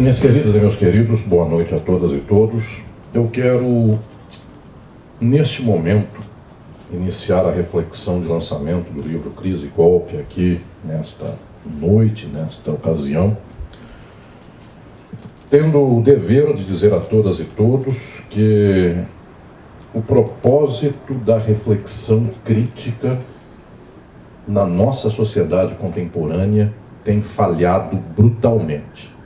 Minhas queridas e meus queridos, boa noite a todas e todos. Eu quero, neste momento, iniciar a reflexão de lançamento do livro Crise e Golpe aqui, nesta noite, nesta ocasião, tendo o dever de dizer a todas e todos que o propósito da reflexão crítica na nossa sociedade contemporânea tem falhado brutalmente.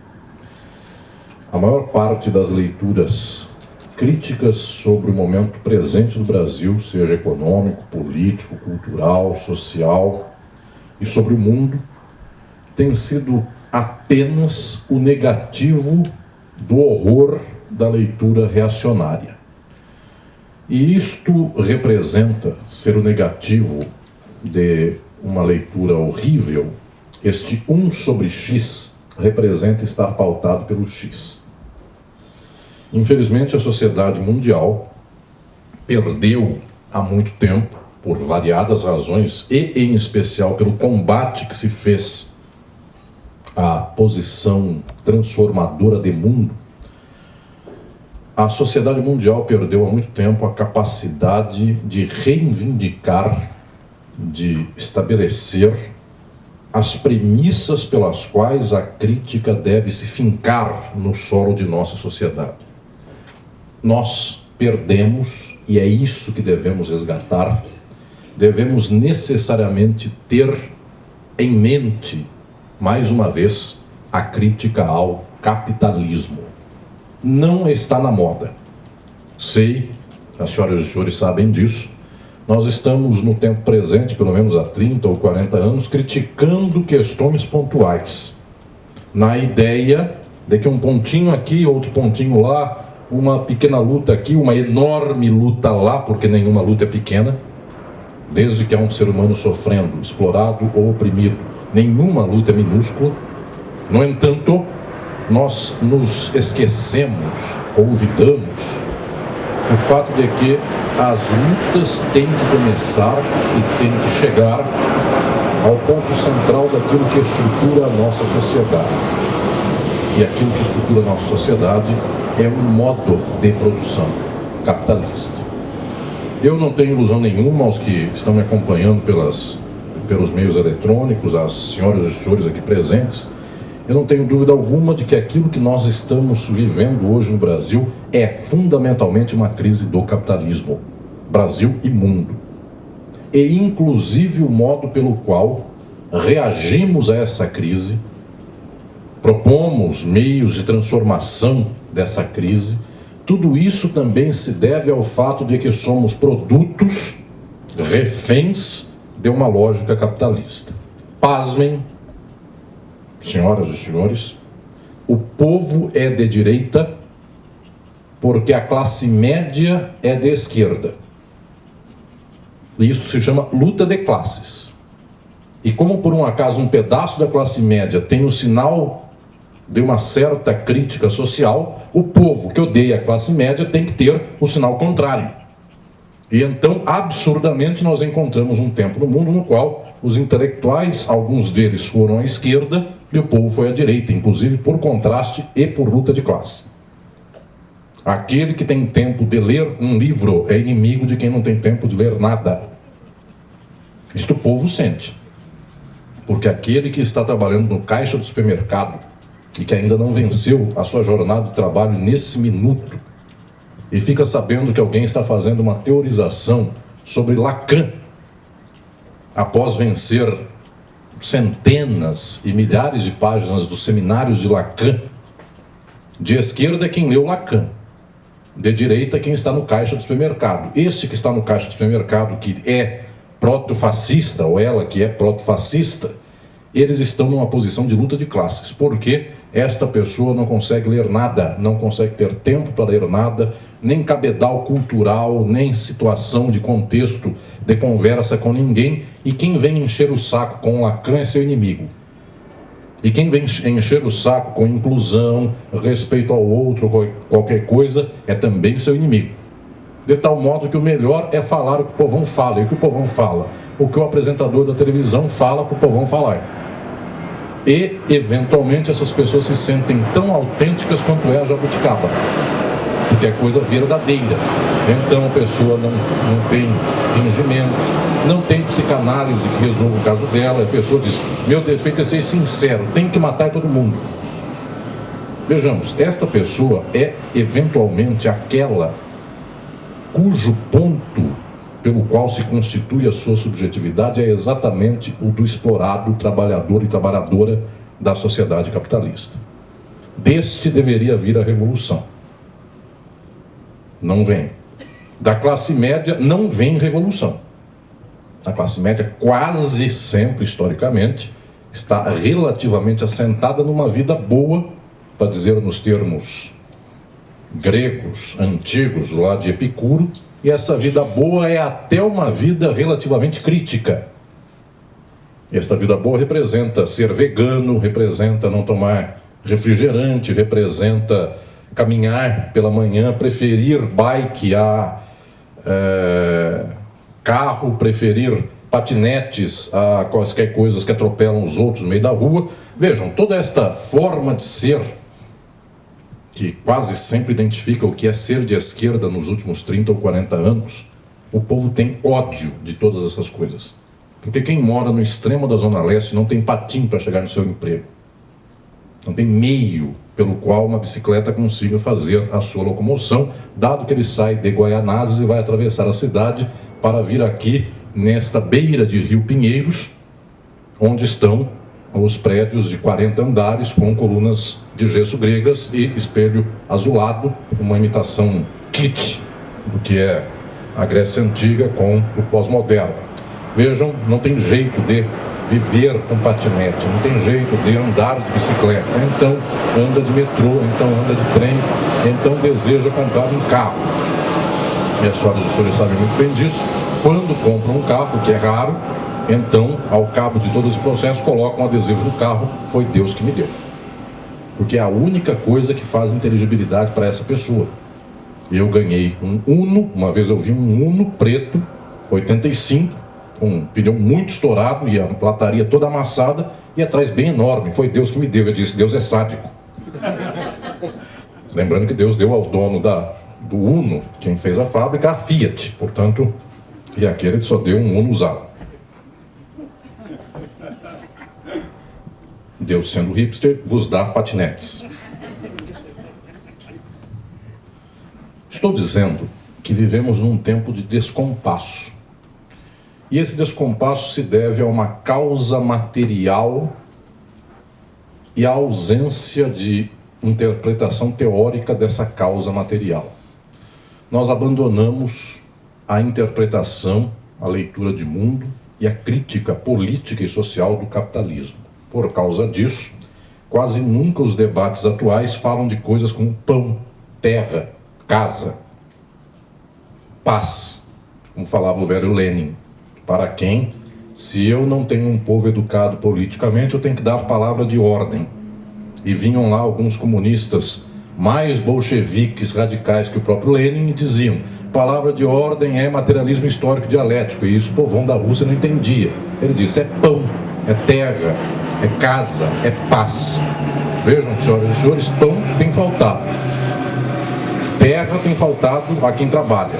A maior parte das leituras críticas sobre o momento presente do Brasil, seja econômico, político, cultural, social e sobre o mundo, tem sido apenas o negativo do horror da leitura reacionária. E isto representa ser o negativo de uma leitura horrível. Este 1 sobre X representa estar pautado pelo X. Infelizmente, a sociedade mundial perdeu há muito tempo, por variadas razões, e em especial pelo combate que se fez à posição transformadora de mundo. A sociedade mundial perdeu há muito tempo a capacidade de reivindicar, de estabelecer as premissas pelas quais a crítica deve se fincar no solo de nossa sociedade. Nós perdemos, e é isso que devemos resgatar. Devemos necessariamente ter em mente, mais uma vez, a crítica ao capitalismo. Não está na moda. Sei, as senhoras e os senhores sabem disso. Nós estamos no tempo presente, pelo menos há 30 ou 40 anos, criticando questões pontuais, na ideia de que um pontinho aqui, outro pontinho lá, uma pequena luta aqui, uma enorme luta lá, porque nenhuma luta é pequena, desde que há um ser humano sofrendo, explorado ou oprimido, nenhuma luta é minúscula. No entanto, nós nos esquecemos, olvidamos o fato de que as lutas têm que começar e têm que chegar ao ponto central daquilo que estrutura a nossa sociedade. E aquilo que estrutura a nossa sociedade é um modo de produção capitalista. Eu não tenho ilusão nenhuma, aos que estão me acompanhando pelos meios eletrônicos, as senhoras e os senhores aqui presentes, eu não tenho dúvida alguma de que aquilo que nós estamos vivendo hoje no Brasil é fundamentalmente uma crise do capitalismo, Brasil e mundo. E inclusive o modo pelo qual reagimos a essa crise, propomos meios de transformação dessa crise, tudo isso também se deve ao fato de que somos produtos, reféns de uma lógica capitalista. Pasmem, senhoras e senhores, o povo é de direita porque a classe média é de esquerda. E isso se chama luta de classes. E como por um acaso um pedaço da classe média tem o sinal de uma certa crítica social, o povo que odeia a classe média tem que ter o sinal contrário. E então, absurdamente, nós encontramos um tempo no mundo no qual os intelectuais, alguns deles foram à esquerda e o povo foi à direita, inclusive por contraste e por luta de classe. Aquele que tem tempo de ler um livro é inimigo de quem não tem tempo de ler nada. Isto o povo sente. Porque aquele que está trabalhando no caixa do supermercado e que ainda não venceu a sua jornada de trabalho nesse minuto e fica sabendo que alguém está fazendo uma teorização sobre Lacan após vencer centenas e milhares de páginas dos seminários de Lacan, de esquerda é quem leu Lacan, de direita é quem está no caixa do supermercado. Este que está no caixa do supermercado, que é proto-fascista, ou ela que é proto-fascista, eles estão numa posição de luta de classes, porque esta pessoa não consegue ler nada, não consegue ter tempo para ler nada, nem cabedal cultural, nem situação de contexto de conversa com ninguém, e quem vem encher o saco com Lacan é seu inimigo. E quem vem encher o saco com inclusão, respeito ao outro, qualquer coisa, é também seu inimigo. De tal modo que o melhor é falar o que o povão fala, e o que o povão fala, o que o apresentador da televisão fala para o povão falar. E, eventualmente, essas pessoas se sentem tão autênticas quanto é a jabuticaba, porque é coisa verdadeira. Então a pessoa não tem fingimentos, não tem psicanálise que resolva o caso dela. A pessoa diz: meu defeito é ser sincero, tenho que matar todo mundo. Vejamos, esta pessoa é eventualmente aquela cujo ponto pelo qual se constitui a sua subjetividade é exatamente o do explorado, trabalhador e trabalhadora da sociedade capitalista. Deste deveria vir a revolução. Não vem. Da classe média não vem revolução. A classe média quase sempre, historicamente, está relativamente assentada numa vida boa, para dizer nos termos gregos antigos, lá de Epicuro, e essa vida boa é até uma vida relativamente crítica. Esta vida boa representa ser vegano, representa não tomar refrigerante, representa caminhar pela manhã, preferir bike a carro, preferir patinetes a quaisquer coisas que atropelam os outros no meio da rua. Vejam, toda esta forma de ser, que quase sempre identifica o que é ser de esquerda nos últimos 30 ou 40 anos, o povo tem ódio de todas essas coisas. Porque quem mora no extremo da Zona Leste não tem patim para chegar no seu emprego. Não tem meio pelo qual uma bicicleta consiga fazer a sua locomoção, dado que ele sai de Guaianazes e vai atravessar a cidade para vir aqui nesta beira de Rio Pinheiros, onde estão os prédios de 40 andares com colunas de gesso gregas e espelho azulado, uma imitação kitsch do que é a Grécia Antiga com o pós-moderno. Vejam, não tem jeito de viver com patinete, não tem jeito de andar de bicicleta, então anda de metrô, então anda de trem, então deseja comprar um carro. E as senhoras e os senhores sabem muito bem disso. Quando compram um carro, que é raro, então, ao cabo de todo esse processo, colocam um adesivo no carro: foi Deus que me deu. Porque é a única coisa que faz inteligibilidade para essa pessoa. Eu ganhei um Uno, uma vez eu vi um Uno preto, 85, com um pneu muito estourado e a lataria toda amassada e atrás bem enorme. Foi Deus que me deu. Eu disse: Deus é sádico. Lembrando que Deus deu ao dono do Uno, quem fez a fábrica, a Fiat. Portanto, e aquele só deu um Uno usado. Deus, sendo hipster, vos dá patinetes. Estou dizendo que vivemos num tempo de descompasso. E esse descompasso se deve a uma causa material e à ausência de interpretação teórica dessa causa material. Nós abandonamos a interpretação, a leitura de mundo e a crítica política e social do capitalismo. Por causa disso, quase nunca os debates atuais falam de coisas como pão, terra, casa, paz, como falava o velho Lenin, para quem, se eu não tenho um povo educado politicamente, eu tenho que dar palavra de ordem. E vinham lá alguns comunistas mais bolcheviques radicais que o próprio Lenin e diziam: palavra de ordem é materialismo histórico dialético. E isso o povão da Rússia não entendia. Ele disse: é pão, é terra, é casa, é paz. Vejam, senhoras e senhores, pão tem faltado, terra tem faltado a quem trabalha,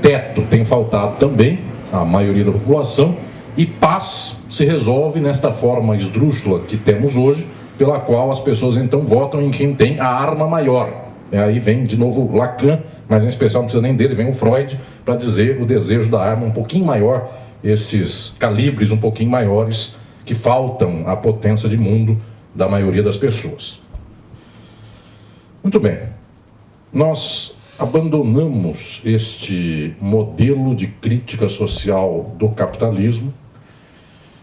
teto tem faltado também à maioria da população, e paz se resolve nesta forma esdrúxula que temos hoje, pela qual as pessoas então votam em quem tem a arma maior. Aí vem de novo Lacan, mas em especial não precisa nem dele, vem o Freud para dizer o desejo da arma um pouquinho maior, estes calibres um pouquinho maiores que faltam à potência de mundo da maioria das pessoas. Muito bem, nós abandonamos este modelo de crítica social do capitalismo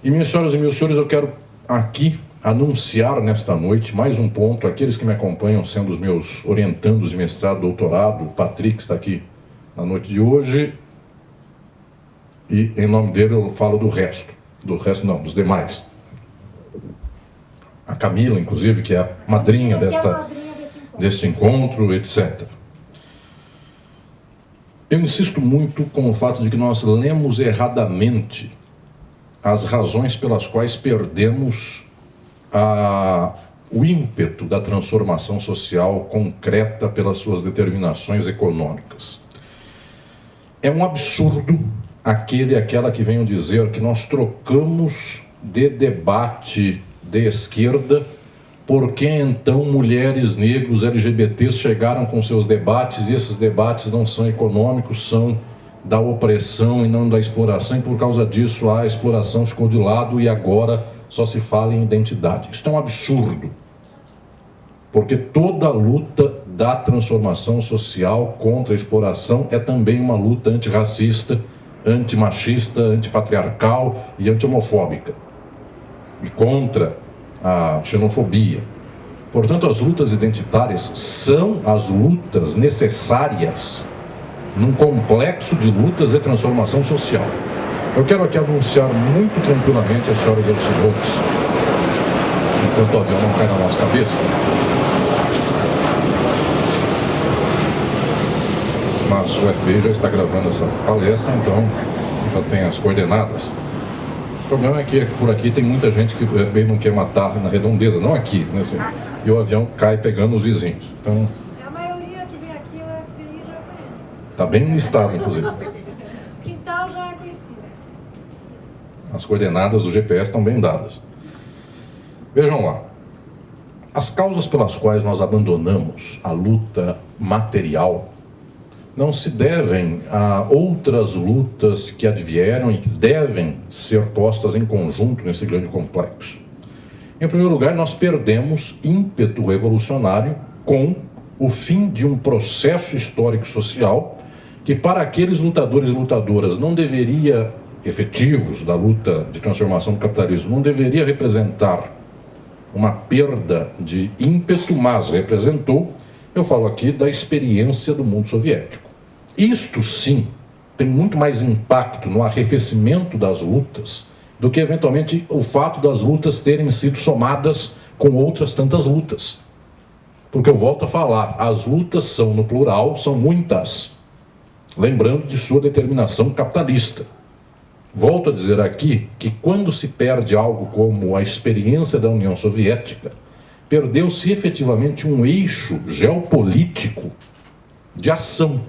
e, minhas senhoras e meus senhores, eu quero aqui anunciar nesta noite mais um ponto. Aqueles que me acompanham sendo os meus orientandos de mestrado, doutorado, o Patrick está aqui na noite de hoje, e em nome dele eu falo do resto não, dos demais. A Camila, inclusive, que é a madrinha deste encontro, etc. Eu insisto muito com o fato de que nós lemos erradamente as razões pelas quais perdemos o ímpeto da transformação social concreta pelas suas determinações econômicas. É um absurdo aquela que venham dizer que nós trocamos de debate de esquerda porque então mulheres, negros, LGBTs chegaram com seus debates e esses debates não são econômicos, são da opressão e não da exploração, e por causa disso a exploração ficou de lado e agora só se fala em identidade. Isso é um absurdo, porque toda a luta da transformação social contra a exploração é também uma luta antirracista, antimachista, antipatriarcal e anti-homofóbica, e contra a xenofobia. Portanto, as lutas identitárias são as lutas necessárias num complexo de lutas de transformação social. Eu quero aqui anunciar muito tranquilamente às senhoras e aos senhores, enquanto o avião não cai na nossa cabeça, mas o FBI já está gravando essa palestra, então já tem as coordenadas. O problema é que por aqui tem muita gente que o FBI não quer matar na redondeza, não aqui, né, assim, e o avião cai pegando os vizinhos. Então, a maioria que vem aqui, o FBI já conhece. está bem listado, inclusive. O quintal já é conhecido. As coordenadas do GPS estão bem dadas. Vejam lá. As causas pelas quais nós abandonamos a luta material não se devem a outras lutas que advieram e que devem ser postas em conjunto nesse grande complexo. Em primeiro lugar, nós perdemos ímpeto revolucionário com o fim de um processo histórico-social que, para aqueles lutadores e lutadoras não deveria, efetivos da luta de transformação do capitalismo, não deveria representar uma perda de ímpeto, mas representou. Eu falo aqui da experiência do mundo soviético. Isto, sim, tem muito mais impacto no arrefecimento das lutas do que, eventualmente, o fato das lutas terem sido somadas com outras tantas lutas. Porque eu volto a falar, as lutas são, no plural, são muitas, lembrando de sua determinação capitalista. Volto a dizer aqui que quando se perde algo como a experiência da União Soviética, perdeu-se efetivamente um eixo geopolítico de ação.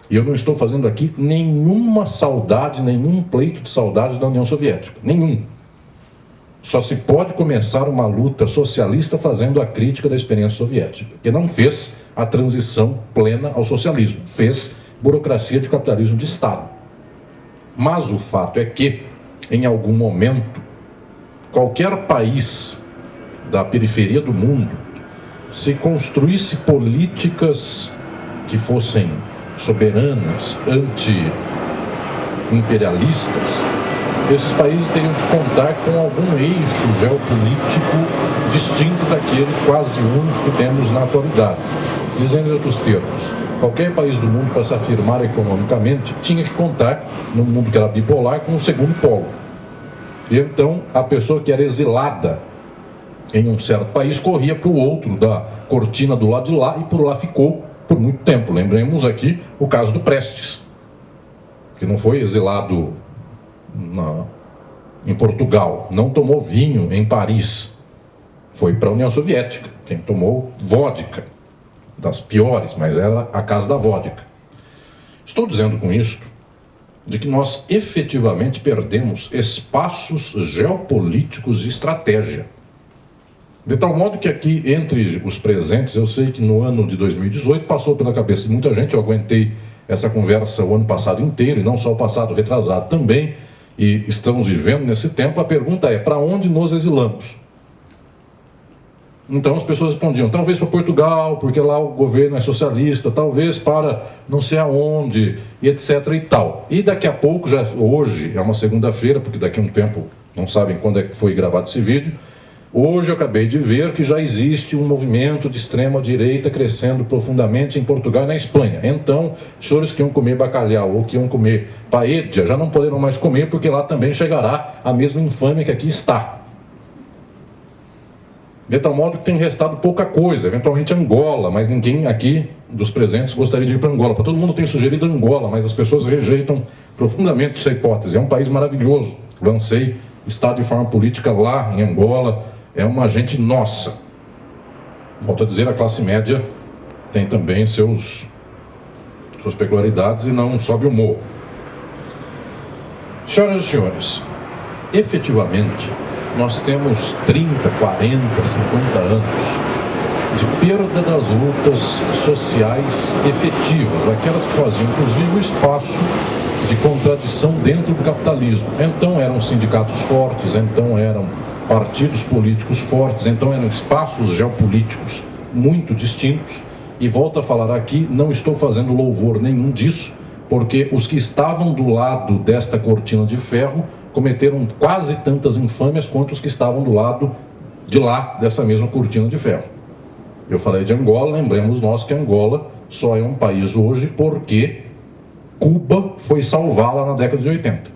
E eu não estou fazendo aqui nenhuma saudade, nenhum pleito de saudade da União Soviética. Nenhum. Só se pode começar uma luta socialista fazendo a crítica da experiência soviética, que não fez a transição plena ao socialismo, fez burocracia de capitalismo de Estado. Mas o fato é que, em algum momento, qualquer país da periferia do mundo, se construísse políticas que fossem soberanas, anti-imperialistas, esses países teriam que contar com algum eixo geopolítico distinto daquele quase único que temos na atualidade. Dizendo em outros termos, qualquer país do mundo, para se afirmar economicamente, tinha que contar, num mundo que era bipolar, com um segundo polo. E então, a pessoa que era exilada em um certo país corria para o outro da cortina do lado de lá e por lá ficou por muito tempo. Lembremos aqui o caso do Prestes, que não foi exilado em Portugal, não tomou vinho em Paris, foi para a União Soviética. Quem tomou vodka, das piores, mas era a casa da vodka. Estou dizendo com isto de que nós efetivamente perdemos espaços geopolíticos de estratégia. De tal modo que aqui, entre os presentes, eu sei que no ano de 2018 passou pela cabeça de muita gente, eu aguentei essa conversa o ano passado inteiro, e não só o passado retrasado também, e estamos vivendo nesse tempo. A pergunta é, para onde nos exilamos? Então as pessoas respondiam, talvez para Portugal, porque lá o governo é socialista, talvez para não sei aonde, e etc e tal. E daqui a pouco, já hoje, é uma segunda-feira, porque daqui a um tempo, não sabem quando é que foi gravado esse vídeo, hoje eu acabei de ver que já existe um movimento de extrema-direita crescendo profundamente em Portugal e na Espanha. Então, os senhores que iam comer bacalhau ou que iam comer paella já não poderão mais comer, porque lá também chegará a mesma infâmia que aqui está. De tal modo que tem restado pouca coisa, eventualmente Angola, mas ninguém aqui dos presentes gostaria de ir para Angola. Para todo mundo tem sugerido Angola, mas as pessoas rejeitam profundamente essa hipótese. É um país maravilhoso, lancei Estado e Forma Política lá em Angola, é uma gente nossa. Volto a dizer, a classe média tem também suas peculiaridades e não sobe o morro. Senhoras e senhores, efetivamente, nós temos 30, 40, 50 anos de perda das lutas sociais efetivas, aquelas que faziam, inclusive, o espaço de contradição dentro do capitalismo. Então eram sindicatos fortes, então eram partidos políticos fortes, então eram espaços geopolíticos muito distintos. E volto a falar aqui, não estou fazendo louvor nenhum disso, porque os que estavam do lado desta cortina de ferro cometeram quase tantas infâmias quanto os que estavam do lado de lá dessa mesma cortina de ferro. Eu falei de Angola, lembremos nós que Angola só é um país hoje porque Cuba foi salvá-la na década de 80.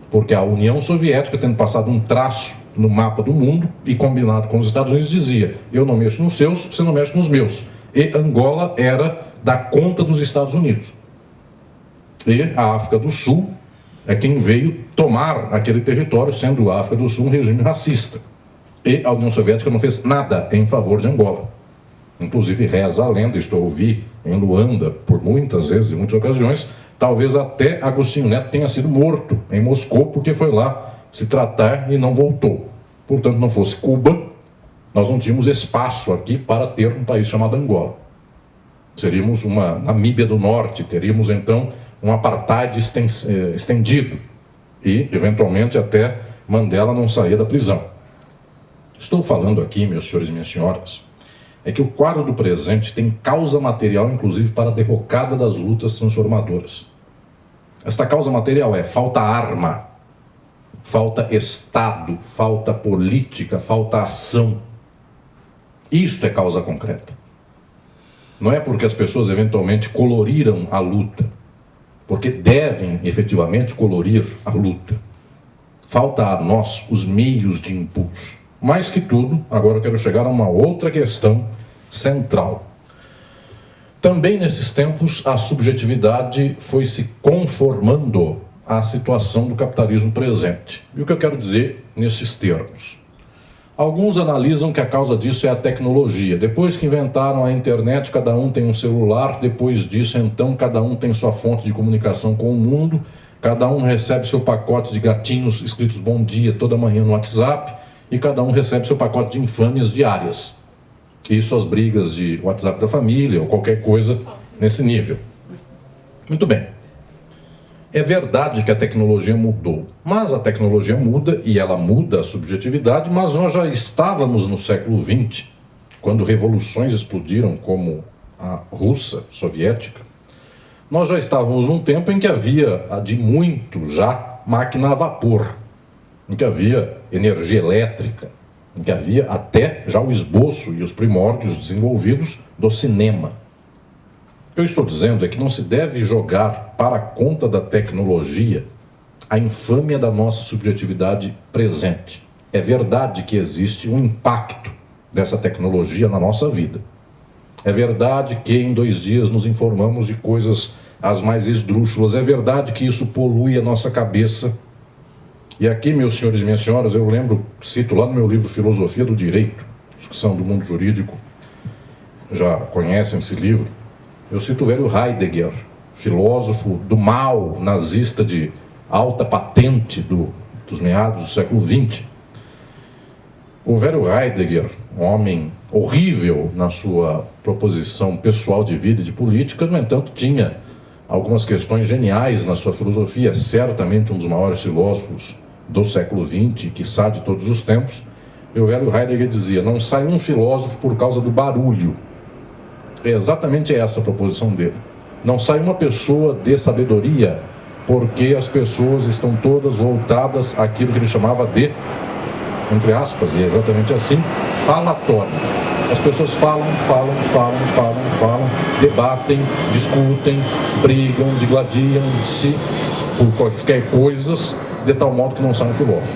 Porque a União Soviética, tendo passado um traço no mapa do mundo e combinado com os Estados Unidos, dizia: eu não mexo nos seus, você não mexe nos meus. E Angola era da conta dos Estados Unidos. E a África do Sul é quem veio tomar aquele território, sendo a África do Sul um regime racista. E a União Soviética não fez nada em favor de Angola. Inclusive reza a lenda, isto eu ouvi em Luanda por muitas vezes, em muitas ocasiões, talvez até Agostinho Neto tenha sido morto em Moscou porque foi lá se tratar e não voltou. Portanto, não fosse Cuba, nós não tínhamos espaço aqui para ter um país chamado Angola. Seríamos uma Namíbia do Norte, teríamos então um apartheid estendido e, eventualmente, até Mandela não saía da prisão. Estou falando aqui, meus senhores e minhas senhoras, é que o quadro do presente tem causa material, inclusive, para a derrocada das lutas transformadoras. Esta causa material é falta arma, falta Estado, falta política, falta ação. Isto é causa concreta. Não é porque as pessoas eventualmente coloriram a luta, porque devem efetivamente colorir a luta. Falta a nós os meios de impulso. Mais que tudo, agora eu quero chegar a uma outra questão central. Também nesses tempos, a subjetividade foi se conformando à situação do capitalismo presente. E o que eu quero dizer nesses termos? Alguns analisam que a causa disso é a tecnologia. Depois que inventaram a internet, cada um tem um celular. Depois disso, então, cada um tem sua fonte de comunicação com o mundo. Cada um recebe seu pacote de gatinhos escritos bom dia toda manhã no WhatsApp. E cada um recebe seu pacote de infâmias diárias. E suas brigas de WhatsApp da família ou qualquer coisa nesse nível. Muito bem. É verdade que a tecnologia mudou, mas a tecnologia muda e ela muda a subjetividade, mas nós já estávamos no século XX, quando revoluções explodiram como a russa, soviética. Nós já estávamos num tempo em que havia, de muito já, máquina a vapor, em que havia energia elétrica, em que havia até já o esboço e os primórdios desenvolvidos do cinema. O que eu estou dizendo é que não se deve jogar para a conta da tecnologia a infâmia da nossa subjetividade presente. É verdade que existe um impacto dessa tecnologia na nossa vida. É verdade que em 2 dias nos informamos de coisas as mais esdrúxulas. É verdade que isso polui a nossa cabeça. E aqui, meus senhores e minhas senhoras, eu cito lá no meu livro Filosofia do Direito, os que são do mundo jurídico já conhecem esse livro, eu cito o velho Heidegger, filósofo do mal nazista de alta patente dos meados do século XX. O velho Heidegger, um homem horrível na sua proposição pessoal de vida e de política, no entanto, tinha algumas questões geniais na sua filosofia, certamente um dos maiores filósofos do século XX, quiçá de todos os tempos. E o velho Heidegger dizia: não sai um filósofo por causa do barulho. É exatamente essa a proposição dele. Não sai uma pessoa de sabedoria porque as pessoas estão todas voltadas àquilo que ele chamava de, entre aspas, e é exatamente assim, falatório. As pessoas falam, debatem, discutem, brigam, digladiam-se por quaisquer coisas, de tal modo que não sai um filósofo.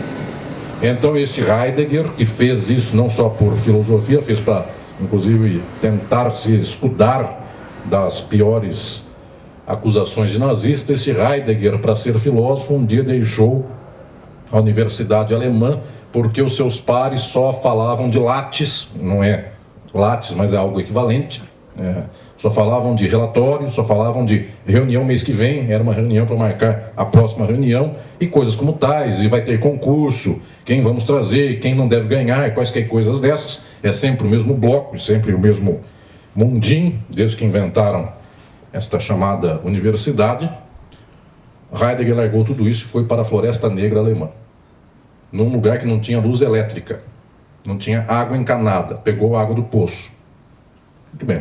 Então este Heidegger, que fez isso não só por filosofia, fez para, inclusive, tentar se escudar das piores acusações de nazista, esse Heidegger, para ser filósofo, um dia deixou a universidade alemã porque os seus pares só falavam de lattes, não é lattes, mas é algo equivalente, só falavam de relatórios, só falavam de reunião mês que vem, era uma reunião para marcar a próxima reunião, e coisas como tais, e vai ter concurso, quem vamos trazer, quem não deve ganhar, quaisquer coisas dessas, é sempre o mesmo bloco, sempre o mesmo mundinho, desde que inventaram esta chamada universidade. Heidegger largou tudo isso e foi para a Floresta Negra alemã, num lugar que não tinha luz elétrica, não tinha água encanada, pegou a água do poço. Muito bem.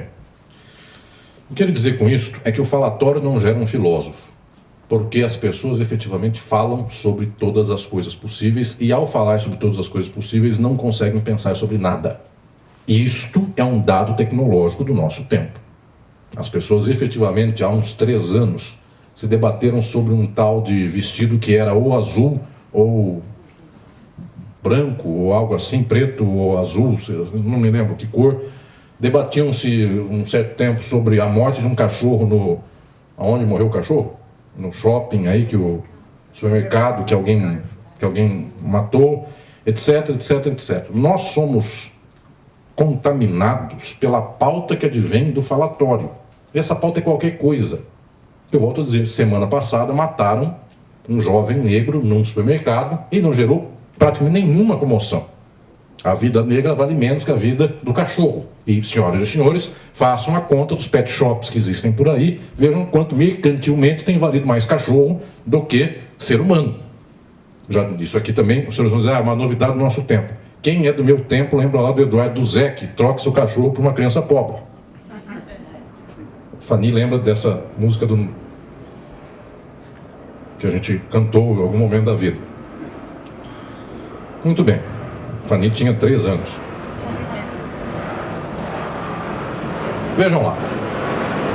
O que eu quero dizer com isso é que o falatório não gera um filósofo, porque as pessoas efetivamente falam sobre todas as coisas possíveis e, ao falar sobre todas as coisas possíveis, não conseguem pensar sobre nada. Isto é um dado tecnológico do nosso tempo. As pessoas efetivamente, há uns 3 anos, se debateram sobre um tal de vestido que era ou azul ou branco, ou algo assim, preto ou azul, não me lembro que cor. Debatiam-se um certo tempo sobre a morte de um cachorro aonde morreu o cachorro? No shopping aí, que o supermercado que alguém matou, etc, etc, etc. Nós somos contaminados pela pauta que advém do falatório. Essa pauta é qualquer coisa. Eu volto a dizer, semana passada mataram um jovem negro num supermercado e não gerou praticamente nenhuma comoção. A vida negra vale menos que a vida do cachorro. E, senhoras e senhores, façam a conta dos pet shops que existem por aí, vejam quanto mercantilmente tem valido mais cachorro do que ser humano. Já, isso aqui também, os senhores vão dizer, é uma novidade do nosso tempo. Quem é do meu tempo lembra lá do Eduardo Duzec, troque seu cachorro por uma criança pobre. Fanny lembra dessa música que a gente cantou em algum momento da vida. Muito bem. Fanny tinha 3 anos. Vejam lá.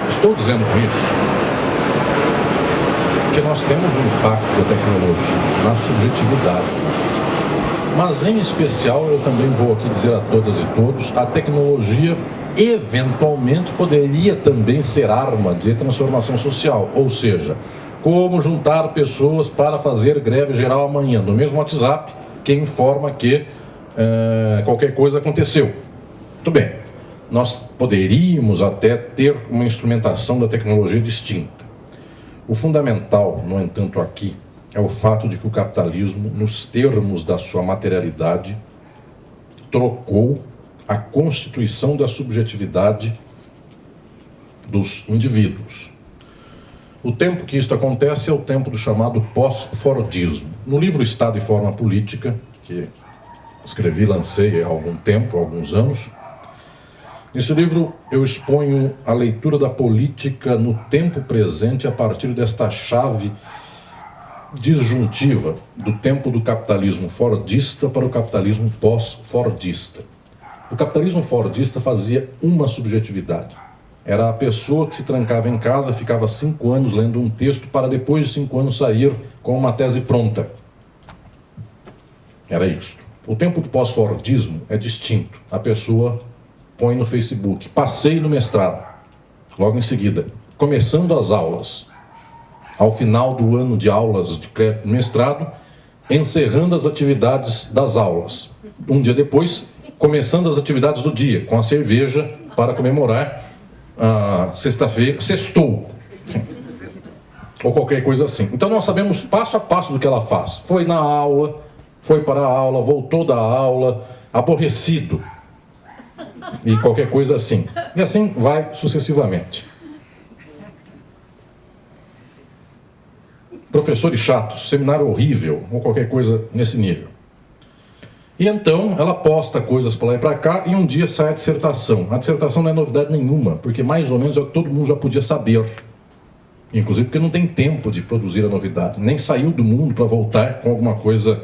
Estou dizendo com isso que nós temos um impacto da tecnologia na subjetividade. Mas, em especial, eu também vou aqui dizer a todas e todos, a tecnologia eventualmente poderia também ser arma de transformação social. Ou seja, como juntar pessoas para fazer greve geral amanhã, no mesmo WhatsApp, que informa que qualquer coisa aconteceu. Muito bem, nós poderíamos até ter uma instrumentação da tecnologia distinta. O fundamental, no entanto, aqui é o fato de que o capitalismo, nos termos da sua materialidade, trocou a constituição da subjetividade dos indivíduos. O tempo que isso acontece é o tempo do chamado pós-fordismo. No livro Estado e Forma Política, que escrevi, lancei há algum tempo, há alguns anos, nesse livro eu exponho a leitura da política no tempo presente a partir desta chave disjuntiva do tempo do capitalismo fordista para o capitalismo pós-fordista. O capitalismo fordista fazia uma subjetividade. Era a pessoa que se trancava em casa, ficava 5 anos lendo um texto para depois de 5 anos sair com uma tese pronta. Era isso. O tempo do pós-fordismo é distinto. A pessoa põe no Facebook, passei no mestrado, logo em seguida, começando as aulas, ao final do ano de aulas de mestrado, encerrando as atividades das aulas. Um dia depois, começando as atividades do dia, com a cerveja para comemorar a sexta-feira, sextou. Ou qualquer coisa assim. Então nós sabemos passo a passo do que ela faz. Foi na aula, foi para a aula, voltou da aula, aborrecido. E qualquer coisa assim. E assim vai sucessivamente. Professores chatos, seminário horrível, ou qualquer coisa nesse nível. E então ela posta coisas para lá e para cá e um dia sai a dissertação. A dissertação não é novidade nenhuma, porque mais ou menos é o que todo mundo já podia saber. Inclusive porque não tem tempo de produzir a novidade. Nem saiu do mundo para voltar com alguma coisa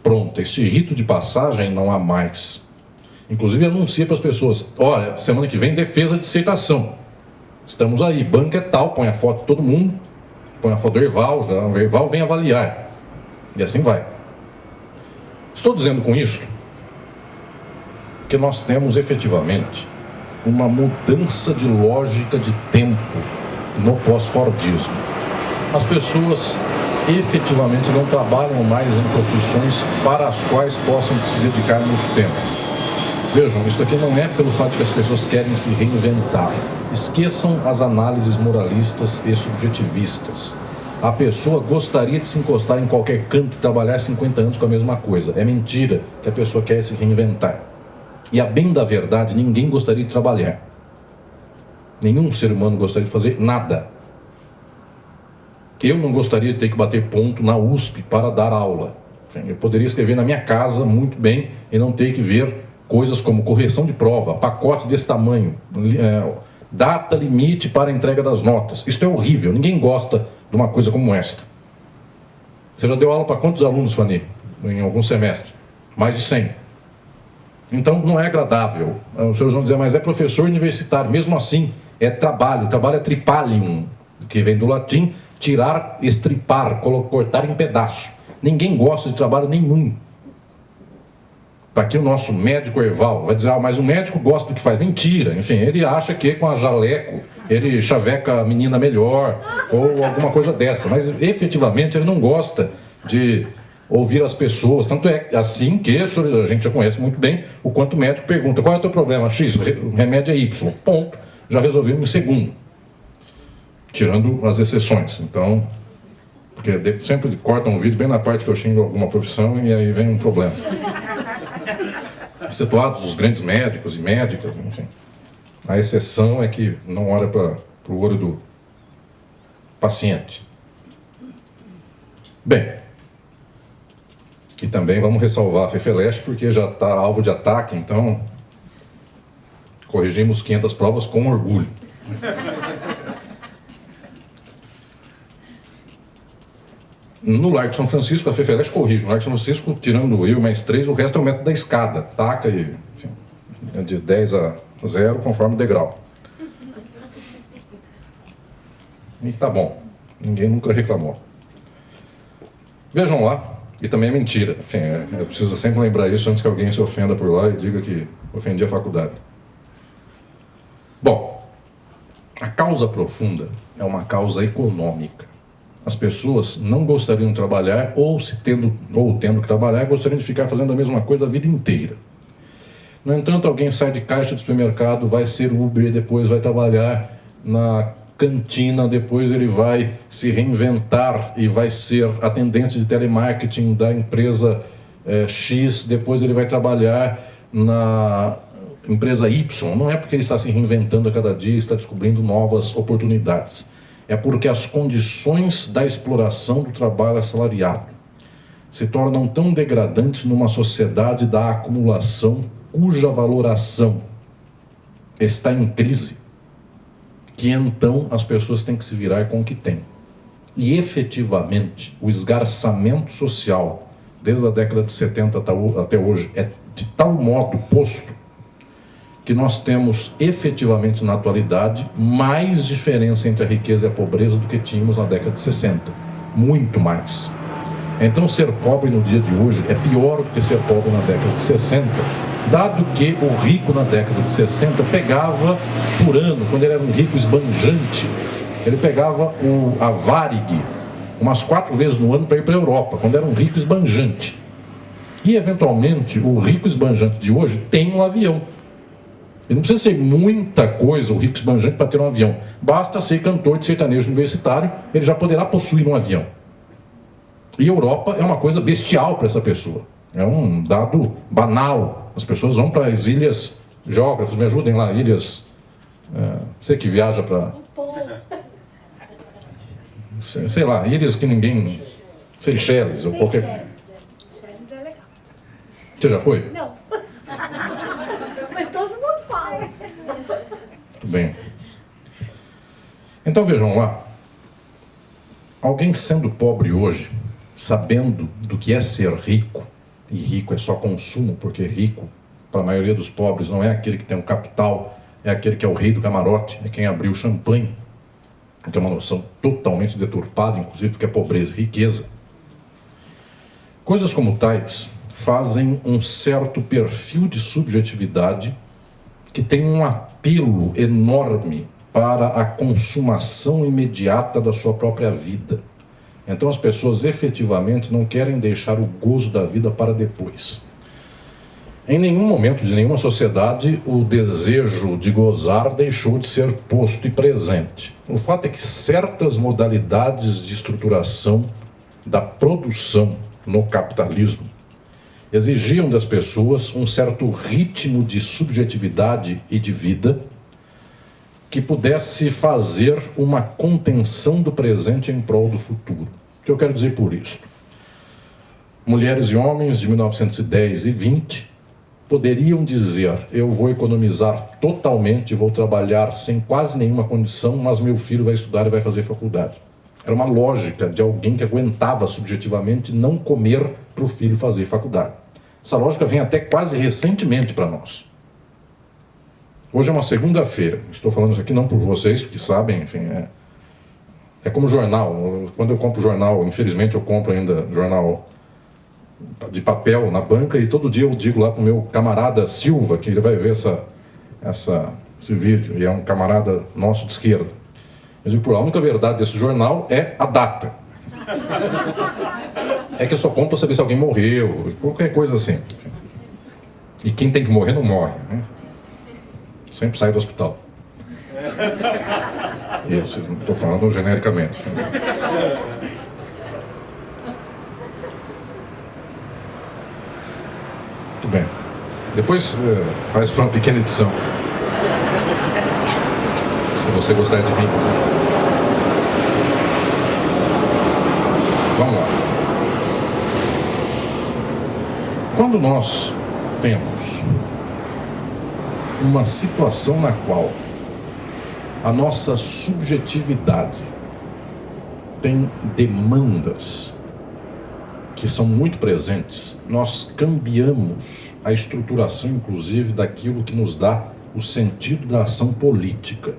pronta. Este rito de passagem não há mais. Inclusive anuncia para as pessoas, olha, semana que vem defesa de dissertação. Estamos aí, banca é tal, põe a foto de todo mundo, põe a foto do Erval, já, o Erval vem avaliar. E assim vai. Estou dizendo com isso que nós temos efetivamente uma mudança de lógica de tempo no pós-fordismo. As pessoas efetivamente não trabalham mais em profissões para as quais possam se dedicar muito tempo. Vejam, isso aqui não é pelo fato de que as pessoas querem se reinventar. Esqueçam as análises moralistas e subjetivistas. A pessoa gostaria de se encostar em qualquer canto e trabalhar 50 anos com a mesma coisa. É mentira que a pessoa quer se reinventar. E a bem da verdade, ninguém gostaria de trabalhar. Nenhum ser humano gostaria de fazer nada. Eu não gostaria de ter que bater ponto na USP para dar aula. Eu poderia escrever na minha casa muito bem e não ter que ver coisas como correção de prova, pacote desse tamanho, data limite para a entrega das notas. Isso é horrível, ninguém gosta de uma coisa como esta. Você já deu aula para quantos alunos, Fanny? Em algum semestre? Mais de 100. Então não é agradável. Os senhores vão dizer, mas é professor universitário. Mesmo assim, é trabalho. O trabalho é tripalium, que vem do latim, tirar, estripar, cortar em pedaço. Ninguém gosta de trabalho nenhum. Está aqui o nosso médico Erval, vai dizer, mas o médico gosta do que faz. Mentira, enfim, ele acha que com a jaleco ele chaveca a menina melhor, ou alguma coisa dessa, mas efetivamente ele não gosta de ouvir as pessoas, tanto é assim que a gente já conhece muito bem o quanto o médico pergunta, qual é o teu problema? X, o remédio é Y, ponto, já resolvemos em segundo, tirando as exceções. Então, porque sempre cortam o vídeo bem na parte que eu xingo alguma profissão e aí vem um problema. Excetuados os grandes médicos e médicas, enfim. A exceção é que não olha para o olho do paciente. Bem, e também vamos ressalvar a Fefeleste, porque já está alvo de ataque, então corrigimos 500 provas com orgulho. No Largo de São Francisco, a Fefeleste corrige. No Largo de São Francisco, tirando eu mais 3, o resto é o método da escada. Taca e, enfim, de 10 a 0, conforme o degrau. E tá bom. Ninguém nunca reclamou. Vejam lá. E também é mentira. Enfim, eu preciso sempre lembrar isso antes que alguém se ofenda por lá e diga que ofendi a faculdade. Bom, a causa profunda é uma causa econômica. As pessoas não gostariam de trabalhar, ou tendo que trabalhar, gostariam de ficar fazendo a mesma coisa a vida inteira. No entanto, alguém sai de caixa do supermercado, vai ser Uber, depois vai trabalhar na cantina, depois ele vai se reinventar e vai ser atendente de telemarketing da empresa X, depois ele vai trabalhar na empresa Y. Não é porque ele está se reinventando a cada dia, está descobrindo novas oportunidades. É porque as condições da exploração do trabalho assalariado se tornam tão degradantes numa sociedade da acumulação, cuja valoração está em crise, que então as pessoas têm que se virar com o que têm. E efetivamente, o esgarçamento social, desde a década de 70 até hoje, é de tal modo posto, que nós temos efetivamente na atualidade mais diferença entre a riqueza e a pobreza do que tínhamos na década de 60. Muito mais. Então ser pobre no dia de hoje é pior do que ser pobre na década de 60, dado que o rico na década de 60 pegava por ano, quando ele era um rico esbanjante, ele pegava a Varig umas 4 vezes no ano para ir para a Europa, quando era um rico esbanjante. E eventualmente o rico esbanjante de hoje tem um avião. Ele não precisa ser muita coisa, o rico esbanjante, para ter um avião. Basta ser cantor de sertanejo universitário, ele já poderá possuir um avião. E a Europa é uma coisa bestial para essa pessoa. É um dado banal. As pessoas vão para as ilhas, geógrafos, me ajudem lá, ilhas... você que viaja para... sei lá, ilhas que ninguém... Seychelles ou qualquer... Seychelles é legal. Você já foi? Não. Mas todo mundo fala. Muito bem. Então vejam lá. Alguém sendo pobre hoje, sabendo do que é ser rico, e rico é só consumo, porque rico, para a maioria dos pobres, não é aquele que tem um capital, é aquele que é o rei do camarote, é quem abriu o champanhe, que é uma noção totalmente deturpada, inclusive, porque é pobreza e riqueza. Coisas como tais fazem um certo perfil de subjetividade que tem um apelo enorme para a consumação imediata da sua própria vida. Então as pessoas efetivamente não querem deixar o gozo da vida para depois. Em nenhum momento de nenhuma sociedade o desejo de gozar deixou de ser posto e presente. O fato é que certas modalidades de estruturação da produção no capitalismo exigiam das pessoas um certo ritmo de subjetividade e de vida que pudesse fazer uma contenção do presente em prol do futuro. O que eu quero dizer por isso? Mulheres e homens de 1910 e 20 poderiam dizer: eu vou economizar totalmente, vou trabalhar sem quase nenhuma condição, mas meu filho vai estudar e vai fazer faculdade. Era uma lógica de alguém que aguentava subjetivamente não comer para o filho fazer faculdade. Essa lógica vem até quase recentemente para nós. Hoje é uma segunda-feira, estou falando isso aqui não por vocês, que sabem, enfim, é como jornal. Quando eu compro jornal, infelizmente eu compro ainda jornal de papel na banca, e todo dia eu digo lá para o meu camarada Silva, que ele vai ver esse vídeo, e é um camarada nosso de esquerda. Eu digo: a única verdade desse jornal é a data. É que eu só compro para saber se alguém morreu, qualquer coisa assim. E quem tem que morrer não morre, né? Sempre sai do hospital. Eu não estou falando genericamente. Muito bem. Depois faz para uma pequena edição. Se você gostar de mim. Vamos lá. Quando nós temos uma situação na qual a nossa subjetividade tem demandas que são muito presentes, nós cambiamos a estruturação, inclusive, daquilo que nos dá o sentido da ação política.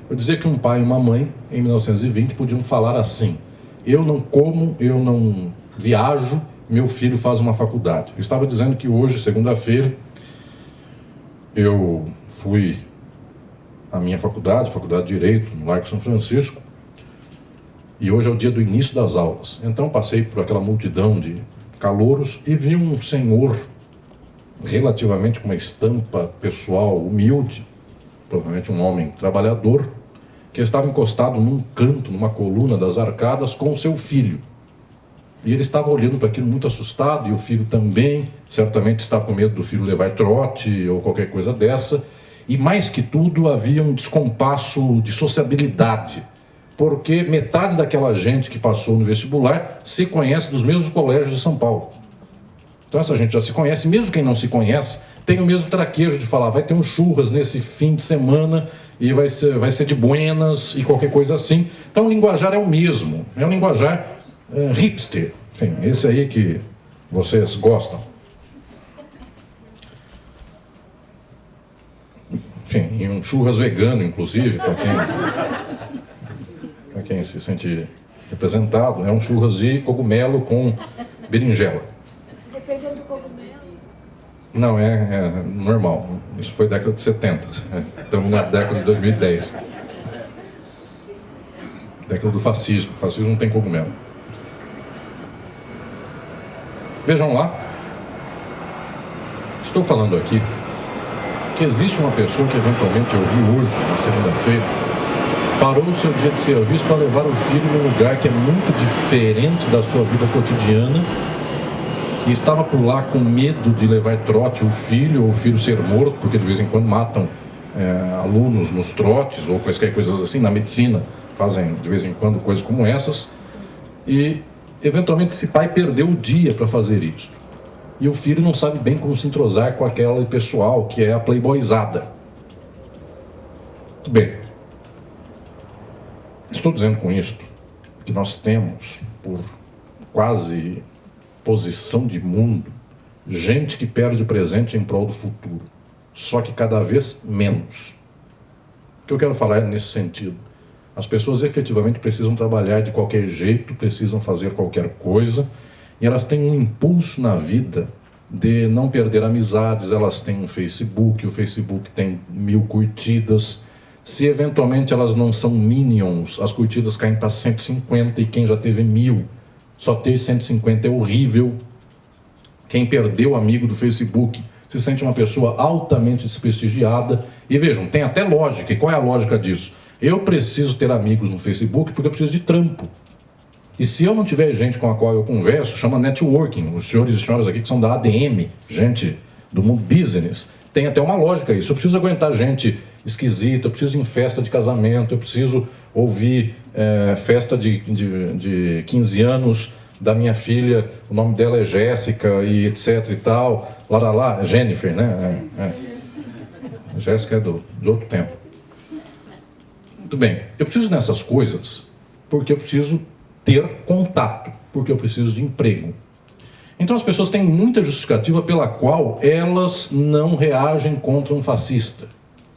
Eu dizia que um pai e uma mãe, em 1920, podiam falar assim: eu não como, eu não viajo, meu filho faz uma faculdade. Eu estava dizendo que hoje, segunda-feira, eu fui à minha faculdade de Direito, no Largo São Francisco, e hoje é o dia do início das aulas. Então passei por aquela multidão de calouros e vi um senhor, relativamente com uma estampa pessoal humilde, provavelmente um homem trabalhador, que estava encostado num canto, numa coluna das arcadas, com o seu filho. E ele estava olhando para aquilo muito assustado, e o filho também, certamente estava com medo do filho levar trote ou qualquer coisa dessa. E mais que tudo, havia um descompasso de sociabilidade, porque metade daquela gente que passou no vestibular se conhece dos mesmos colégios de São Paulo. Então essa gente já se conhece, mesmo quem não se conhece, tem o mesmo traquejo de falar: vai ter um churras nesse fim de semana e vai ser de buenas e qualquer coisa assim. Então o linguajar é o mesmo, é um linguajar hipster, enfim, esse aí que vocês gostam. Enfim, e um churras vegano, inclusive, para quem se sente representado, é um churras de cogumelo com berinjela. Dependendo do cogumelo. Não, é normal. Isso foi década de 70. Estamos na década de 2010. Década do fascismo. O fascismo não tem cogumelo. Vejam lá. Estou falando aqui que existe uma pessoa que eventualmente eu vi hoje, na segunda-feira, parou o seu dia de serviço para levar o filho num lugar que é muito diferente da sua vida cotidiana, e estava por lá com medo de levar trote o filho, ou o filho ser morto, porque de vez em quando matam alunos nos trotes, ou quaisquer coisas assim. Na medicina fazem de vez em quando coisas como essas, e eventualmente esse pai perdeu o dia para fazer isso. E o filho não sabe bem como se entrosar com aquela pessoal que é a playboyzada. Muito bem. Estou dizendo com isso que nós temos, por quase posição de mundo, gente que perde o presente em prol do futuro. Só que cada vez menos. O que eu quero falar é nesse sentido. As pessoas efetivamente precisam trabalhar de qualquer jeito, precisam fazer qualquer coisa, e elas têm um impulso na vida de não perder amizades. Elas têm um Facebook, o Facebook tem 1000 curtidas. Se eventualmente elas não são minions, as curtidas caem para 150, e quem já teve 1000 Só ter 150 é horrível. Quem perdeu amigo do Facebook se sente uma pessoa altamente desprestigiada. E vejam, tem até lógica. E qual é a lógica disso? Eu preciso ter amigos no Facebook porque eu preciso de trampo. E se eu não tiver gente com a qual eu converso, chama networking. Os senhores e senhoras aqui que são da ADM, gente do mundo business, tem até uma lógica isso. Eu preciso aguentar gente esquisita, eu preciso ir em festa de casamento, eu preciso ouvir festa de 15 anos da minha filha, o nome dela é Jéssica e etc e tal, lá, Jennifer, né? Jéssica é do outro tempo. Muito bem, eu preciso dessas coisas porque eu preciso ter contato, porque eu preciso de emprego. Então as pessoas têm muita justificativa pela qual elas não reagem contra um fascista.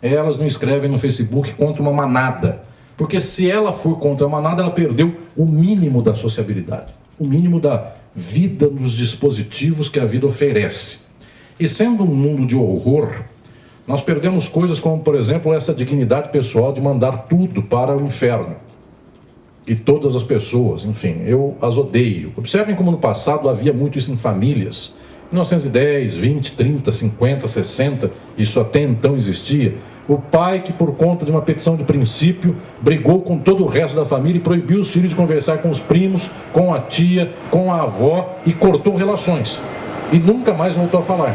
Elas não escrevem no Facebook contra uma manada. Porque se ela for contra a manada, ela perdeu o mínimo da sociabilidade. O mínimo da vida nos dispositivos que a vida oferece. E sendo um mundo de horror, nós perdemos coisas como, por exemplo, essa dignidade pessoal de mandar tudo para o inferno. E todas as pessoas, enfim, eu as odeio. Observem como no passado havia muito isso em famílias. 1910, 20, 30, 50, 60, isso até então existia. O pai que, por conta de uma petição de princípio, brigou com todo o resto da família e proibiu os filhos de conversar com os primos, com a tia, com a avó e cortou relações. E nunca mais voltou a falar.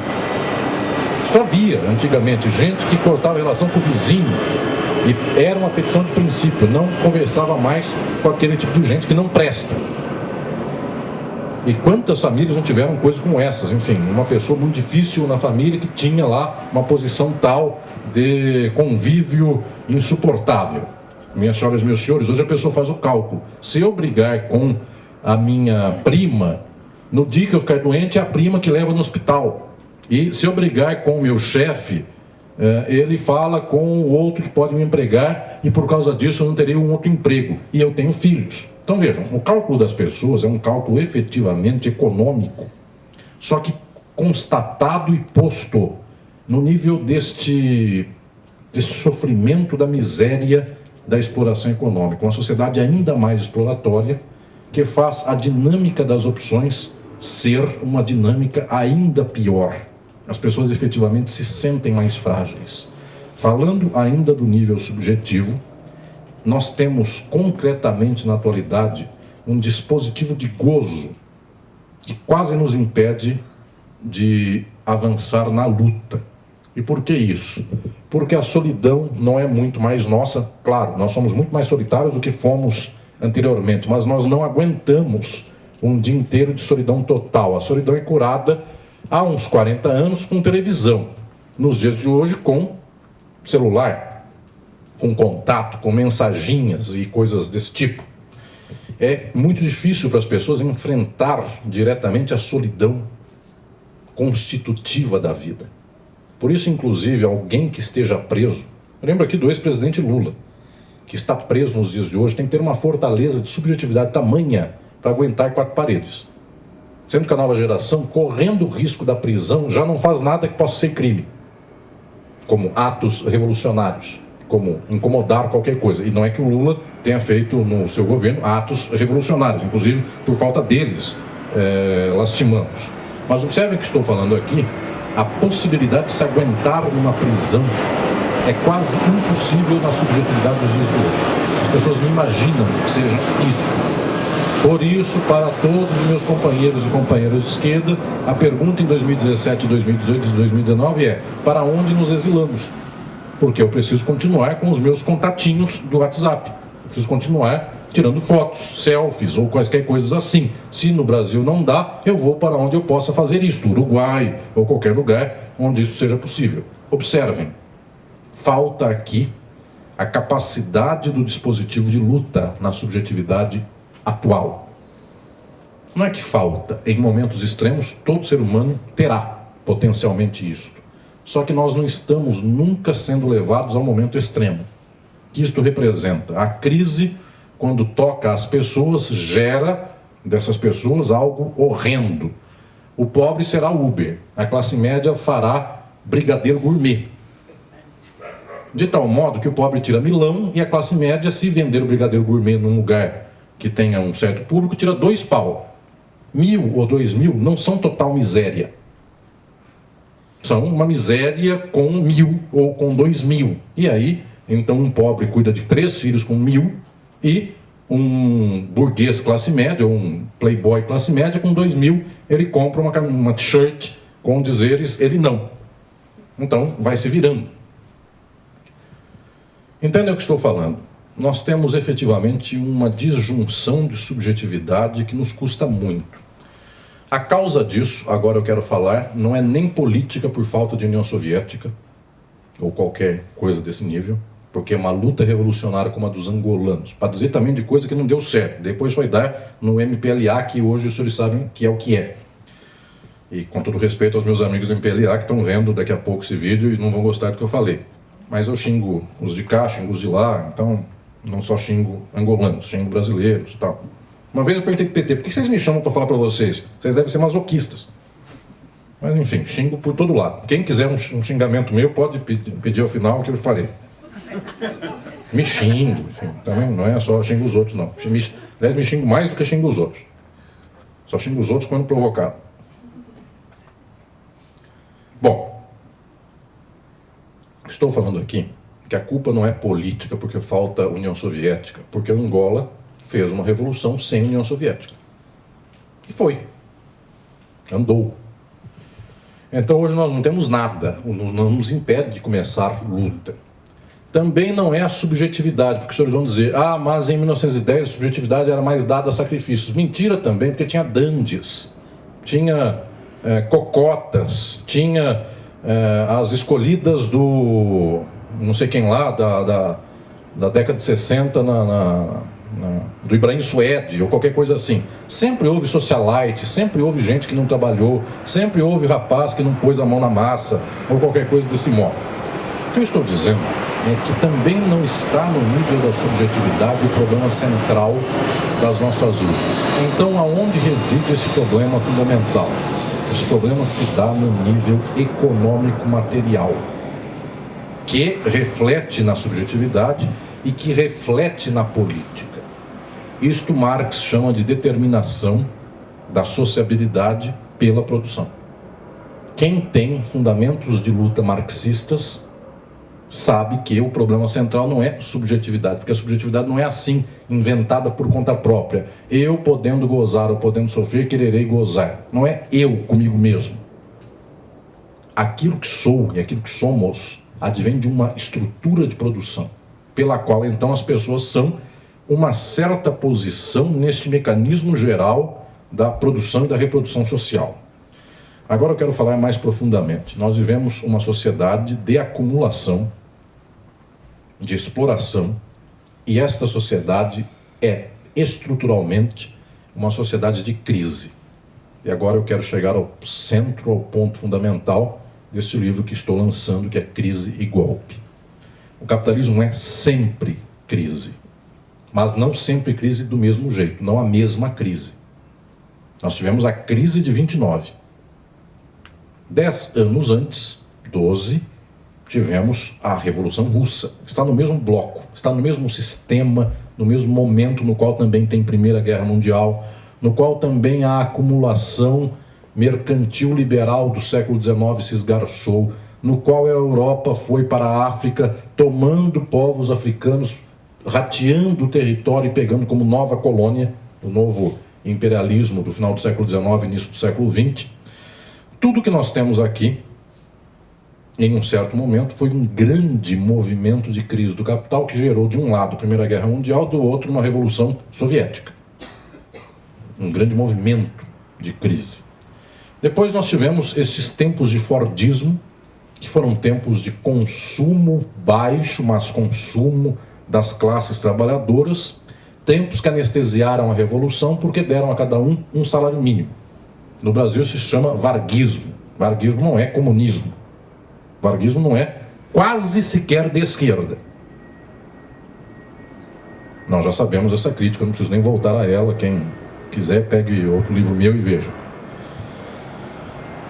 Isso havia, antigamente, gente que cortava relação com o vizinho. E era uma petição de princípio, não conversava mais com aquele tipo de gente que não presta. E quantas famílias não tiveram coisas como essas? Enfim, uma pessoa muito difícil na família que tinha lá uma posição tal de convívio insuportável. Minhas senhoras e meus senhores, hoje a pessoa faz o cálculo. Se eu brigar com a minha prima, no dia que eu ficar doente é a prima que leva no hospital. E se eu brigar com o meu chefe, ele fala com o outro que pode me empregar e por causa disso eu não terei um outro emprego. E eu tenho filhos. Então vejam, o cálculo das pessoas é um cálculo efetivamente econômico, só que constatado e posto no nível deste sofrimento da miséria da exploração econômica. Uma sociedade ainda mais exploratória que faz a dinâmica das opções ser uma dinâmica ainda pior. As pessoas efetivamente se sentem mais frágeis. Falando ainda do nível subjetivo, nós temos concretamente na atualidade um dispositivo de gozo que quase nos impede de avançar na luta. E por que isso? Porque a solidão não é muito mais nossa. Claro, nós somos muito mais solitários do que fomos anteriormente, mas nós não aguentamos um dia inteiro de solidão total. A solidão é curada há uns 40 anos com televisão. Nos dias de hoje com celular, com contato, com mensaginhas e coisas desse tipo. É muito difícil para as pessoas enfrentar diretamente a solidão constitutiva da vida. Por isso, inclusive, alguém que esteja preso, eu lembro aqui do ex-presidente Lula, que está preso nos dias de hoje, tem que ter uma fortaleza de subjetividade tamanha para aguentar 4 paredes. Sendo que a nova geração, correndo o risco da prisão, já não faz nada que possa ser crime, como atos revolucionários, como incomodar qualquer coisa. E não é que o Lula tenha feito no seu governo atos revolucionários, inclusive por falta deles, lastimamos. Mas observem que estou falando aqui, a possibilidade de se aguentar numa prisão é quase impossível na subjetividade dos dias de hoje. As pessoas não imaginam que seja isso. Por isso, para todos os meus companheiros e companheiras de esquerda, a pergunta em 2017, 2018 e 2019 é: para onde nos exilamos? Porque eu preciso continuar com os meus contatinhos do WhatsApp. Eu preciso continuar tirando fotos, selfies ou quaisquer coisas assim. Se no Brasil não dá, eu vou para onde eu possa fazer isso, Uruguai ou qualquer lugar onde isso seja possível. Observem, falta aqui a capacidade do dispositivo de luta na subjetividade atual. Não é que falta, em momentos extremos, todo ser humano terá potencialmente isso. Só que nós não estamos nunca sendo levados ao momento extremo. Que isto representa a crise, quando toca as pessoas, gera dessas pessoas algo horrendo. O pobre será Uber, a classe média fará brigadeiro gourmet. De tal modo que o pobre tira milão e a classe média, se vender o brigadeiro gourmet num lugar que tenha um certo público, tira 2 pau. 1.000 ou 2.000 não são total miséria. São uma miséria com 1.000 ou com 2.000. E aí, então, um pobre cuida de 3 filhos com 1.000 e um burguês classe média, ou um playboy classe média com 2.000, ele compra uma t-shirt com dizeres ele não. Então, vai se virando. Entendem o que estou falando? Nós temos efetivamente uma disjunção de subjetividade que nos custa muito. A causa disso, agora eu quero falar, não é nem política por falta de União Soviética, ou qualquer coisa desse nível, porque é uma luta revolucionária como a dos angolanos, para dizer também de coisa que não deu certo. Depois vai dar no MPLA, que hoje os senhores sabem que é o que é. E com todo respeito aos meus amigos do MPLA que estão vendo daqui a pouco esse vídeo e não vão gostar do que eu falei. Mas eu xingo os de cá, xingo os de lá, então não só xingo angolanos, xingo brasileiros e tal. Uma vez eu perguntei pro PT, por que vocês me chamam para falar para vocês? Vocês devem ser masoquistas. Mas enfim, xingo por todo lado. Quem quiser um xingamento meu, pode pedir ao final o que eu falei. Me xingo, enfim, também não é só xingo os outros, não. Aliás, me xingo mais do que xingo os outros. Só xingo os outros quando provocado. Bom, estou falando aqui que a culpa não é política porque falta União Soviética, porque Angola fez uma revolução sem União Soviética. E foi. Andou. Então hoje nós não temos nada, não nos impede de começar luta. Também não é a subjetividade, porque os senhores vão dizer, mas em 1910 a subjetividade era mais dada a sacrifícios. Mentira também, porque tinha dandes, tinha cocotas, tinha as escolhidas do não sei quem lá, da década de 60 do Ibrahim Suede, ou qualquer coisa assim. Sempre houve socialite, sempre houve gente que não trabalhou, sempre houve rapaz que não pôs a mão na massa, ou qualquer coisa desse modo. O que eu estou dizendo é que também não está no nível da subjetividade o problema central das nossas lutas. Então, aonde reside esse problema fundamental? Esse problema se dá no nível econômico-material, que reflete na subjetividade e que reflete na política. Isto Marx chama de determinação da sociabilidade pela produção. Quem tem fundamentos de luta marxistas sabe que o problema central não é subjetividade, porque a subjetividade não é assim, inventada por conta própria. Eu podendo gozar ou podendo sofrer, quererei gozar. Não é eu comigo mesmo. Aquilo que sou e aquilo que somos advém de uma estrutura de produção, pela qual então as pessoas são uma certa posição neste mecanismo geral da produção e da reprodução social. Agora eu quero falar mais profundamente. Nós vivemos uma sociedade de acumulação, de exploração, e esta sociedade é estruturalmente uma sociedade de crise. E agora eu quero chegar ao centro, ao ponto fundamental deste livro que estou lançando, que é Crise e Golpe. O capitalismo é sempre crise, mas não sempre crise do mesmo jeito, não a mesma crise. Nós tivemos a crise de 29. 10 anos antes, 12, tivemos a Revolução Russa. Está no mesmo bloco, está no mesmo sistema, no mesmo momento no qual também tem Primeira Guerra Mundial, no qual também a acumulação mercantil liberal do século XIX se esgarçou, no qual a Europa foi para a África, tomando povos africanos, rateando o território e pegando como nova colônia, o novo imperialismo do final do século XIX e início do século XX. Tudo que nós temos aqui, em um certo momento, foi um grande movimento de crise do capital que gerou, de um lado, a Primeira Guerra Mundial, do outro, uma Revolução Soviética. Um grande movimento de crise. Depois nós tivemos esses tempos de Fordismo, que foram tempos de consumo baixo, mas consumo das classes trabalhadoras, tempos que anestesiaram a Revolução porque deram a cada um um salário mínimo. No Brasil se chama varguismo. Varguismo não é comunismo. Varguismo não é quase sequer de esquerda. Nós já sabemos essa crítica, não preciso nem voltar a ela. Quem quiser, pegue outro livro meu e veja.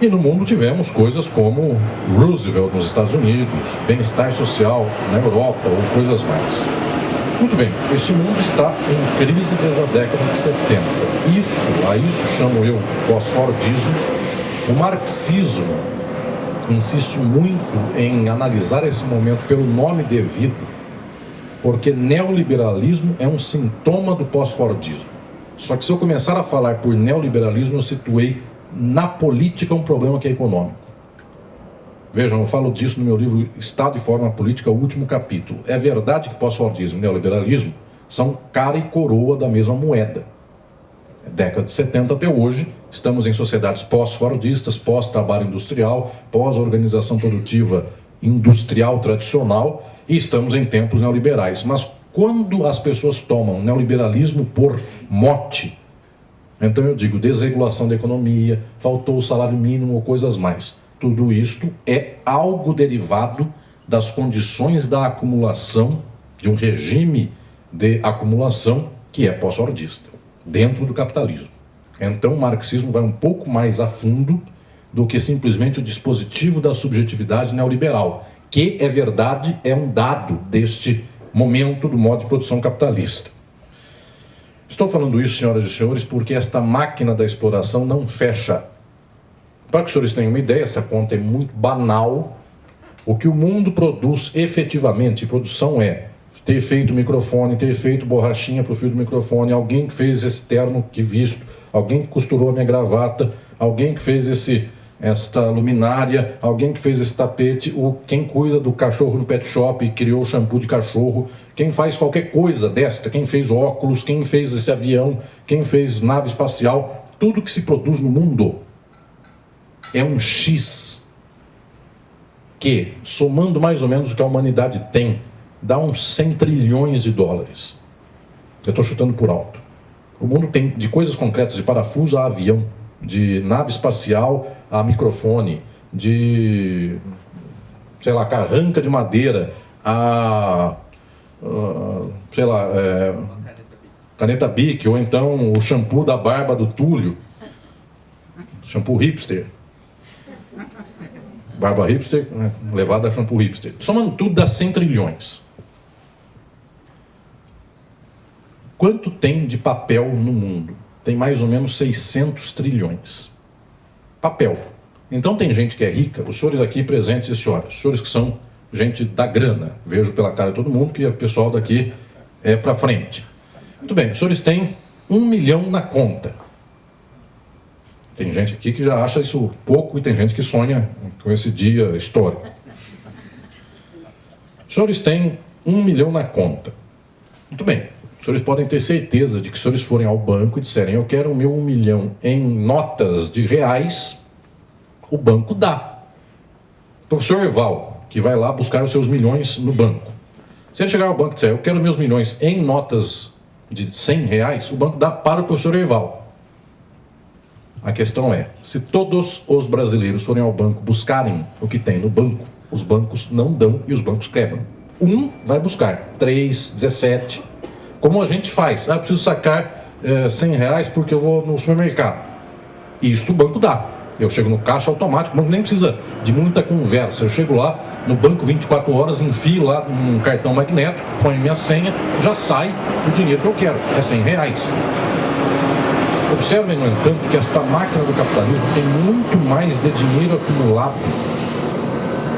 E no mundo tivemos coisas como Roosevelt nos Estados Unidos, bem-estar social na Europa ou coisas mais. Muito bem, este mundo está em crise desde a década de 70. A isso chamo eu pós-Fordismo. O marxismo insiste muito em analisar esse momento pelo nome devido, porque neoliberalismo é um sintoma do pós-Fordismo. Só que se eu começar a falar por neoliberalismo, eu situei na política um problema que é econômico. Vejam, eu falo disso no meu livro Estado e Forma Política, o último capítulo. É verdade que pós-Fordismo e neoliberalismo são cara e coroa da mesma moeda. Década de 70 até hoje, estamos em sociedades pós-fordistas, pós-trabalho industrial, pós-organização produtiva industrial tradicional, e estamos em tempos neoliberais. Mas quando as pessoas tomam neoliberalismo por mote, então eu digo desregulação da economia, faltou o salário mínimo ou coisas mais. Tudo isto é algo derivado das condições da acumulação, de um regime de acumulação que é pós-fordista, dentro do capitalismo. Então o marxismo vai um pouco mais a fundo do que simplesmente o dispositivo da subjetividade neoliberal, que é verdade, é um dado deste momento do modo de produção capitalista. Estou falando isso, senhoras e senhores, porque esta máquina da exploração não fecha. Para que os senhores tenham uma ideia, essa conta é muito banal. O que o mundo produz efetivamente, produção é ter feito microfone, ter feito borrachinha para o fio do microfone, alguém que fez esse terno que visto, alguém que costurou a minha gravata, alguém que fez esta luminária, alguém que fez esse tapete, quem cuida do cachorro no pet shop e criou o shampoo de cachorro, quem faz qualquer coisa desta, quem fez óculos, quem fez esse avião, quem fez nave espacial, tudo que se produz no mundo é um X que, somando mais ou menos o que a humanidade tem, dá uns 100 trilhões de dólares. Eu estou chutando por alto. O mundo tem de coisas concretas, de parafuso a avião, de nave espacial a microfone, de, sei lá, carranca de madeira a sei lá, caneta Bic, ou então o shampoo da barba do Túlio, shampoo hipster. Barba hipster, levada a shampoo hipster. Somando tudo dá 100 trilhões. Quanto tem de papel no mundo? Tem mais ou menos 600 trilhões. Papel. Então tem gente que é rica, os senhores aqui presentes e senhoras, os senhores que são gente da grana, vejo pela cara de todo mundo que o pessoal daqui é para frente. Muito bem, os senhores têm 1 milhão na conta. Tem gente aqui que já acha isso pouco e tem gente que sonha com esse dia histórico. Os senhores têm 1 milhão na conta. Muito bem. Os senhores podem ter certeza de que se os senhores forem ao banco e disserem eu quero o meu 1 milhão em notas de reais, o banco dá. O professor Eval, que vai lá buscar os seus milhões no banco. Se ele chegar ao banco e disser eu quero meus milhões em notas de 100 reais, o banco dá para o professor Eval. A questão é, se todos os brasileiros forem ao banco buscarem o que tem no banco, os bancos não dão e os bancos quebram. Um vai buscar, 3, 17. Como a gente faz? Eu preciso sacar 100 reais porque eu vou no supermercado. Isso o banco dá. Eu chego no caixa automático, o banco nem precisa de muita conversa. Eu chego lá no banco 24 horas, enfio lá num cartão magnético, ponho minha senha, já sai o dinheiro que eu quero. É 100 reais. Observem, no entanto, que esta máquina do capitalismo tem muito mais de dinheiro acumulado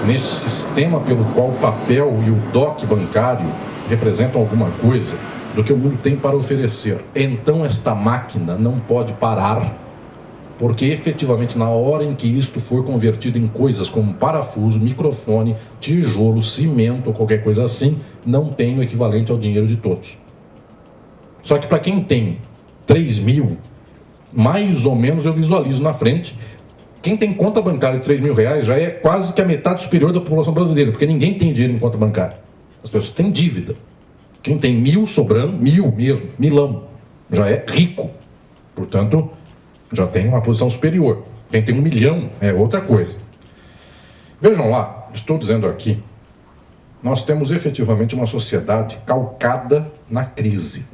neste sistema pelo qual o papel e o DOC bancário representam alguma coisa do que o mundo tem para oferecer. Então esta máquina não pode parar, porque efetivamente na hora em que isto for convertido em coisas como parafuso, microfone, tijolo, cimento ou qualquer coisa assim, não tem o equivalente ao dinheiro de todos. Só que para quem tem 3 mil, mais ou menos eu visualizo na frente, quem tem conta bancária de 3 mil reais já é quase que a metade superior da população brasileira, porque ninguém tem dinheiro em conta bancária. As pessoas têm dívida. Quem tem 1.000 sobrando, 1.000 mesmo, milão, já é rico. Portanto, já tem uma posição superior. Quem tem 1 milhão é outra coisa. Vejam lá, estou dizendo aqui, nós temos efetivamente uma sociedade calcada na crise.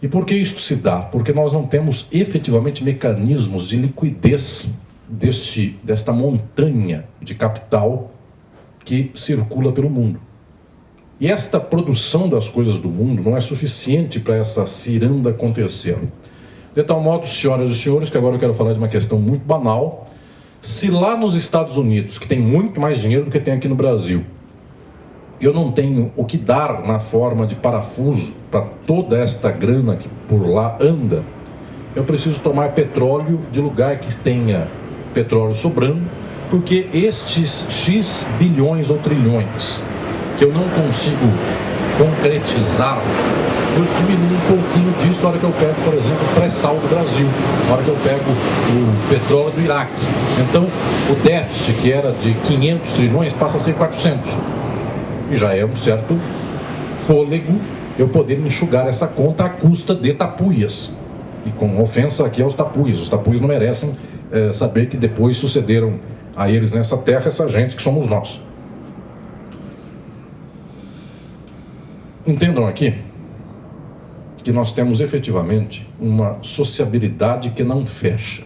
E por que isso se dá? Porque nós não temos efetivamente mecanismos de liquidez desta montanha de capital que circula pelo mundo. E esta produção das coisas do mundo não é suficiente para essa ciranda acontecer. De tal modo, senhoras e senhores, que agora eu quero falar de uma questão muito banal. Se lá nos Estados Unidos, que tem muito mais dinheiro do que tem aqui no Brasil, eu não tenho o que dar na forma de parafuso para toda esta grana que por lá anda, eu preciso tomar petróleo de lugar que tenha petróleo sobrando, porque estes X bilhões ou trilhões que eu não consigo concretizar, eu diminuo um pouquinho disso na hora que eu pego, por exemplo, o pré-sal do Brasil, na hora que eu pego o petróleo do Iraque. Então, o déficit, que era de 500 trilhões, passa a ser 400. E já é um certo fôlego eu poder enxugar essa conta à custa de tapuias. E com ofensa aqui aos tapuias. Os tapuias não merecem saber que depois sucederam a eles nessa terra essa gente que somos nós. Entendam aqui que nós temos efetivamente uma sociabilidade que não fecha.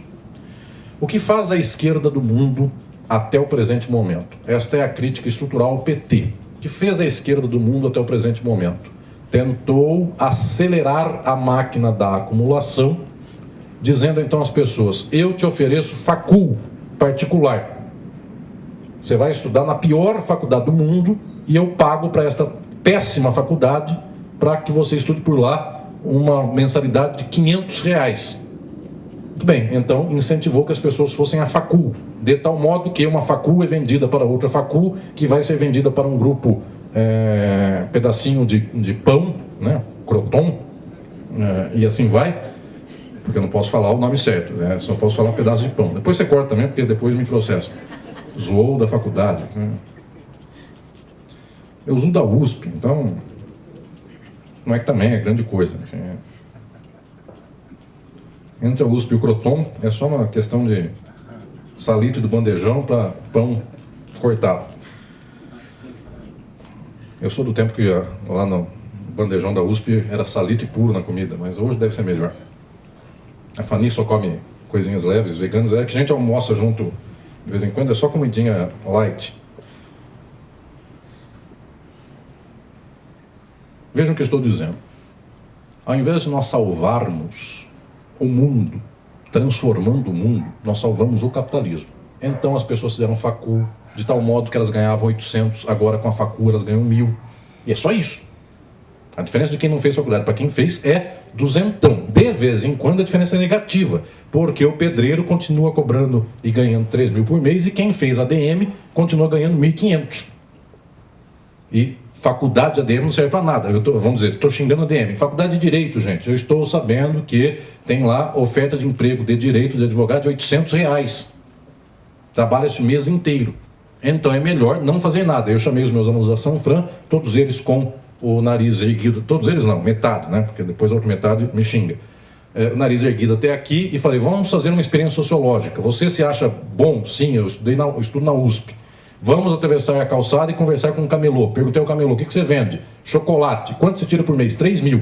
O que faz a esquerda do mundo até o presente momento? Esta é a crítica estrutural ao PT. O que fez a esquerda do mundo até o presente momento? Tentou acelerar a máquina da acumulação, dizendo então às pessoas: eu te ofereço facul particular. Você vai estudar na pior faculdade do mundo e eu pago para esta péssima faculdade para que você estude por lá uma mensalidade de R$500. Muito bem, então incentivou que as pessoas fossem à facul, de tal modo que uma facul é vendida para outra facul, que vai ser vendida para um grupo pedacinho de pão, né, croton, e assim vai, porque eu não posso falar o nome certo, né, só posso falar um pedaço de pão. Depois você corta também, porque depois me processa. Zoou da faculdade. Né? Eu uso da USP, então não é que também é grande coisa. Enfim, entre a USP e o croton é só uma questão de salitre do bandejão para pão cortado. Eu sou do tempo que lá no bandejão da USP era salitre puro na comida, mas hoje deve ser melhor. A Fanny só come coisinhas leves, veganas, é que a gente almoça junto de vez em quando, é só comidinha light. Vejam o que eu estou dizendo. Ao invés de nós salvarmos o mundo, transformando o mundo, nós salvamos o capitalismo. Então as pessoas fizeram facul, de tal modo que elas ganhavam 800, agora com a facul elas ganham 1.000. E é só isso. A diferença de quem não fez faculdade para quem fez é duzentão. De vez em quando a diferença é negativa, porque o pedreiro continua cobrando e ganhando 3.000 por mês e quem fez ADM continua ganhando 1.500. E faculdade de ADM não serve para nada. Vamos dizer, estou xingando ADM. Faculdade de Direito, gente, eu estou sabendo que tem lá oferta de emprego de direito de advogado de R$800. Trabalha esse mês inteiro. Então é melhor não fazer nada. Eu chamei os meus alunos da Sanfran, todos eles com o nariz erguido, todos eles não, metade, né? Porque depois a outra metade me xinga. O nariz erguido até aqui e falei, vamos fazer uma experiência sociológica. Você se acha bom? Sim, eu estudo na USP. Vamos atravessar a calçada e conversar com um camelô. Perguntei ao camelô, o que você vende? Chocolate. Quanto você tira por mês? 3.000.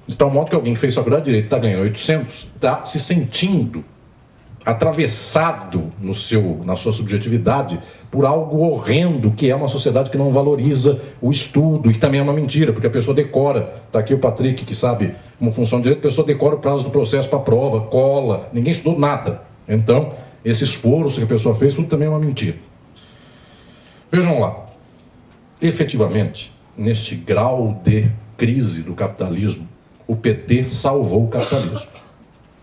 De tal modo que alguém que fez faculdade de Direito está ganhando 800, está se sentindo atravessado na sua subjetividade por algo horrendo, que é uma sociedade que não valoriza o estudo, e também é uma mentira, porque a pessoa decora, está aqui o Patrick, que sabe como funciona o direito, a pessoa decora o prazo do processo para a prova, cola, ninguém estudou nada. Então, esse esforço que a pessoa fez, tudo também é uma mentira. Vejam lá, efetivamente, neste grau de crise do capitalismo, o PT salvou o capitalismo.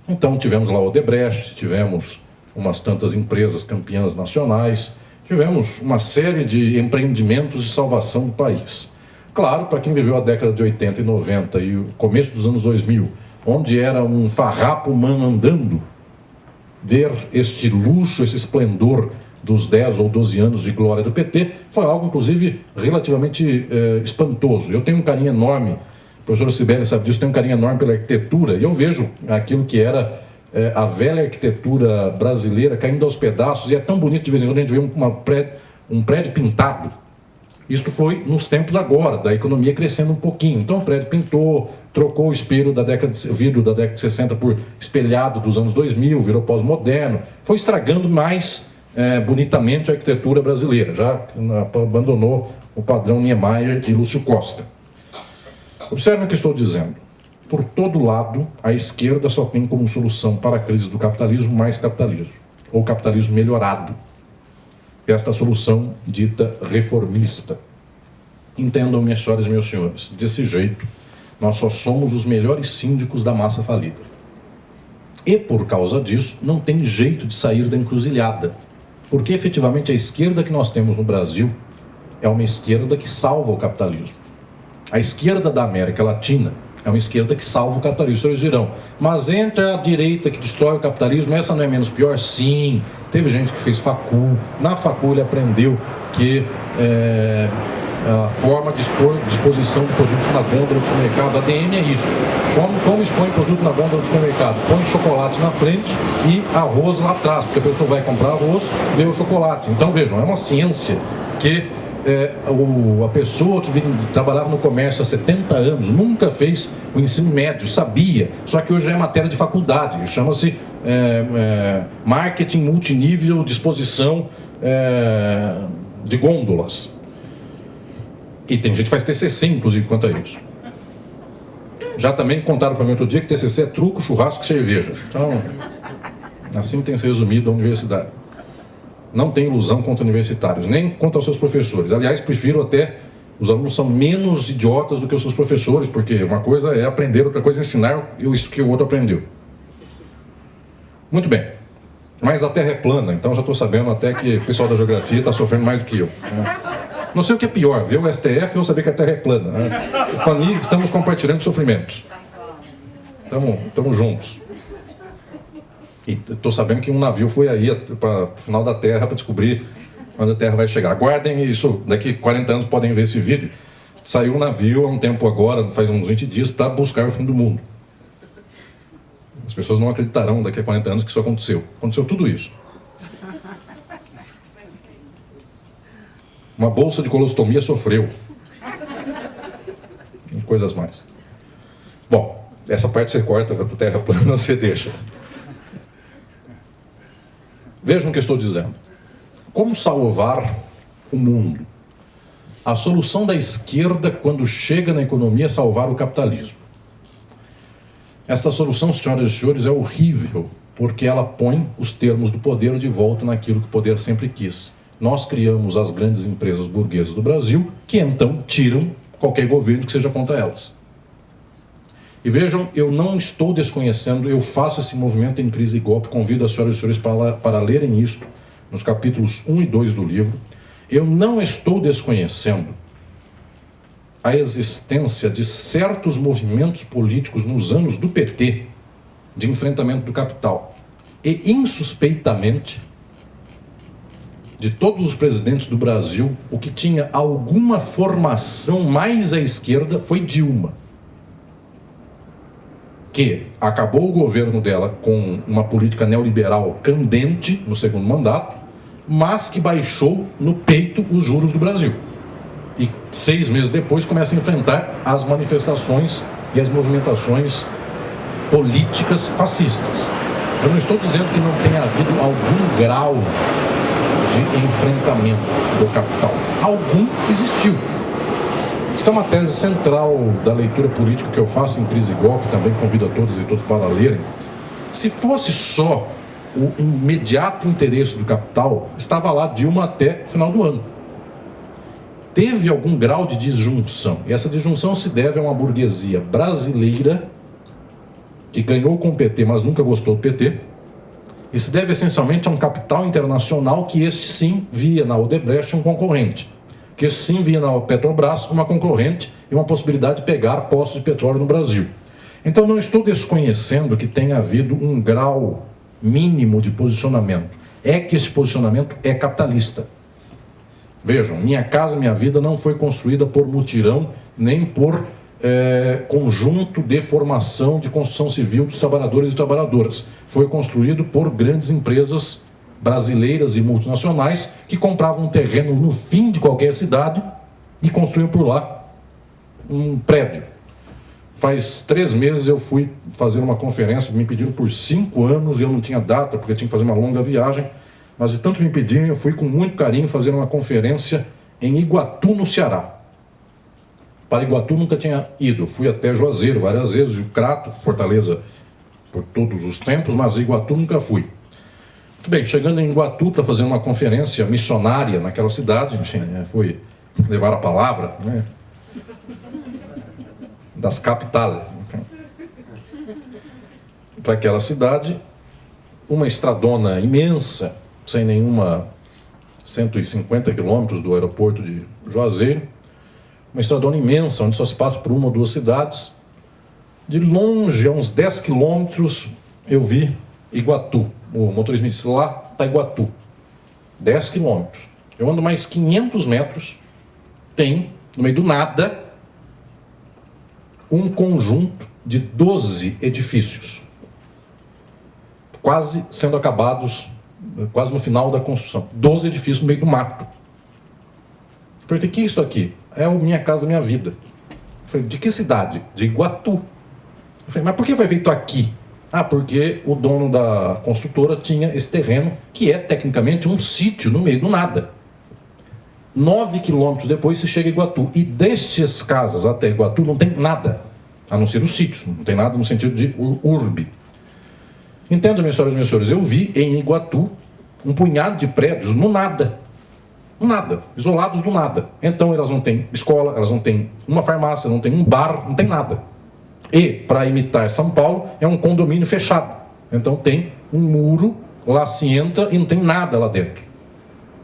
Então tivemos lá o Odebrecht, tivemos umas tantas empresas campeãs nacionais, tivemos uma série de empreendimentos de salvação do país. Claro, para quem viveu a década de 80 e 90 e o começo dos anos 2000, onde era um farrapo humano andando, ver este luxo, esse esplendor dos 10 ou 12 anos de glória do PT, foi algo, inclusive, relativamente espantoso. Eu tenho um carinho enorme, a professora Sibeli sabe disso, tenho um carinho enorme pela arquitetura, e eu vejo aquilo que era a velha arquitetura brasileira caindo aos pedaços, e é tão bonito de vez em quando a gente vê um prédio pintado. Isso foi nos tempos agora, da economia crescendo um pouquinho. Então o prédio pintou, trocou o espelho o vidro da década de 60 por espelhado dos anos 2000, virou pós-moderno, foi estragando mais bonitamente a arquitetura brasileira, já abandonou o padrão Niemeyer e Lúcio Costa. Observem o que estou dizendo. Por todo lado, a esquerda só tem como solução para a crise do capitalismo mais capitalismo, ou capitalismo melhorado. Esta é a solução dita reformista. Entendam, minhas senhoras e meus senhores, desse jeito, nós só somos os melhores síndicos da massa falida. E, por causa disso, não tem jeito de sair da encruzilhada. Porque, efetivamente, a esquerda que nós temos no Brasil é uma esquerda que salva o capitalismo. A esquerda da América Latina é uma esquerda que salva o capitalismo. Os senhores dirão, mas entre a direita que destrói o capitalismo, essa não é menos pior? Sim, teve gente que fez facul. Na facul ele aprendeu que a forma de disposição de produtos na gôndola do supermercado, ADM é isso. Como expõe produto na gôndola do supermercado? Põe chocolate na frente e arroz lá atrás, porque a pessoa vai comprar arroz, vê o chocolate. Então vejam, é uma ciência que a pessoa que trabalhava no comércio há 70 anos nunca fez o ensino médio, sabia, só que hoje é matéria de faculdade, chama-se marketing multinível, disposição de gôndolas. E tem gente que faz TCC, inclusive, quanto a isso. Já também contaram para mim outro dia que TCC é truco, churrasco e cerveja. Então, assim tem se resumido a universidade. Não tem ilusão contra universitários, nem contra os seus professores. Aliás, prefiro até... Os alunos são menos idiotas do que os seus professores, porque uma coisa é aprender, outra coisa é ensinar isso que o outro aprendeu. Muito bem. Mas a Terra é plana, então já estou sabendo até que o pessoal da geografia está sofrendo mais do que eu. Não sei o que é pior, ver o STF ou saber que a Terra é plana. Fanny, estamos compartilhando sofrimentos. Estamos juntos. E estou sabendo que um navio foi aí para o final da Terra para descobrir onde a Terra vai chegar. Aguardem isso, daqui 40 anos podem ver esse vídeo. Saiu um navio há um tempo agora, faz uns 20 dias, para buscar o fim do mundo. As pessoas não acreditarão daqui a 40 anos que isso aconteceu. Aconteceu tudo isso. Uma bolsa de colostomia sofreu. E coisas mais. Bom, essa parte você corta, a terra plana você deixa. Vejam o que eu estou dizendo. Como salvar o mundo? A solução da esquerda, quando chega na economia, é salvar o capitalismo. Esta solução, senhoras e senhores, é horrível, porque ela põe os termos do poder de volta naquilo que o poder sempre quis. Nós criamos as grandes empresas burguesas do Brasil, que então tiram qualquer governo que seja contra elas. E vejam, eu não estou desconhecendo, eu faço esse movimento em crise e golpe, convido as senhoras e senhores para lerem isto, nos capítulos 1 e 2 do livro. Eu não estou desconhecendo a existência de certos movimentos políticos nos anos do PT, de enfrentamento do capital. E, insuspeitamente, de todos os presidentes do Brasil, o que tinha alguma formação mais à esquerda foi Dilma, que acabou o governo dela com uma política neoliberal candente no segundo mandato, mas que baixou no peito os juros do Brasil. E 6 meses depois começa a enfrentar as manifestações e as movimentações políticas fascistas. Eu não estou dizendo que não tenha havido algum grau de enfrentamento do capital. Algum existiu. Isso é uma tese central da leitura política que eu faço em Crise e Golpe, também convido a todas e todos para lerem. Se fosse só o imediato interesse do capital, estava lá Dilma até o final do ano. Teve algum grau de disjunção, e essa disjunção se deve a uma burguesia brasileira que ganhou com o PT, mas nunca gostou do PT, e se deve essencialmente a um capital internacional que este sim via na Odebrecht um concorrente, que este sim via na Petrobras uma concorrente e uma possibilidade de pegar postos de petróleo no Brasil. Então não estou desconhecendo que tenha havido um grau mínimo de posicionamento. É que esse posicionamento é capitalista. Vejam, Minha Casa Minha Vida não foi construída por mutirão, nem por conjunto de formação de construção civil dos trabalhadores e trabalhadoras. Foi construído por grandes empresas brasileiras e multinacionais que compravam um terreno no fim de qualquer cidade e construíam por lá um prédio. Faz 3 meses eu fui fazer uma conferência, me pediram por 5 anos e eu não tinha data, porque tinha que fazer uma longa viagem, mas de tanto me pedirem, eu fui com muito carinho fazer uma conferência em Iguatu, no Ceará. Para Iguatu nunca tinha ido. Fui até Juazeiro várias vezes, o Crato, Fortaleza por todos os tempos, mas Iguatu nunca fui. Muito bem, chegando em Iguatu para fazer uma conferência missionária naquela cidade, enfim, fui levar a palavra, né, das capitais, para aquela cidade, uma estradona imensa, sem nenhuma, 150 quilômetros do aeroporto de Juazeiro, uma estradona imensa, onde só se passa por uma ou duas cidades. De longe, a uns 10 quilômetros, eu vi Iguatu. O motorista me disse, lá está Iguatu. 10 quilômetros. Eu ando mais 500 metros, tem, no meio do nada, um conjunto de 12 edifícios, quase sendo acabados, quase no final da construção. 12 edifícios no meio do mato. Eu perguntei, o que é isso aqui? É o Minha Casa Minha Vida. Eu falei, de que cidade? De Iguatu. Eu falei, mas por que foi feito aqui? Ah, porque o dono da construtora tinha esse terreno, que é tecnicamente um sítio no meio do nada. 9 quilômetros depois se chega a Iguatu. E destes casas até Iguatu não tem nada, a não ser os sítios. Não tem nada no sentido de urbe. Entendo, minhas senhoras e meus senhores, eu vi em Iguatu um punhado de prédios no nada. Nada, isolados do nada. Então elas não têm escola, elas não têm uma farmácia, não têm um bar, não tem nada. E, para imitar São Paulo, é um condomínio fechado. Então tem um muro, lá se entra e não tem nada lá dentro.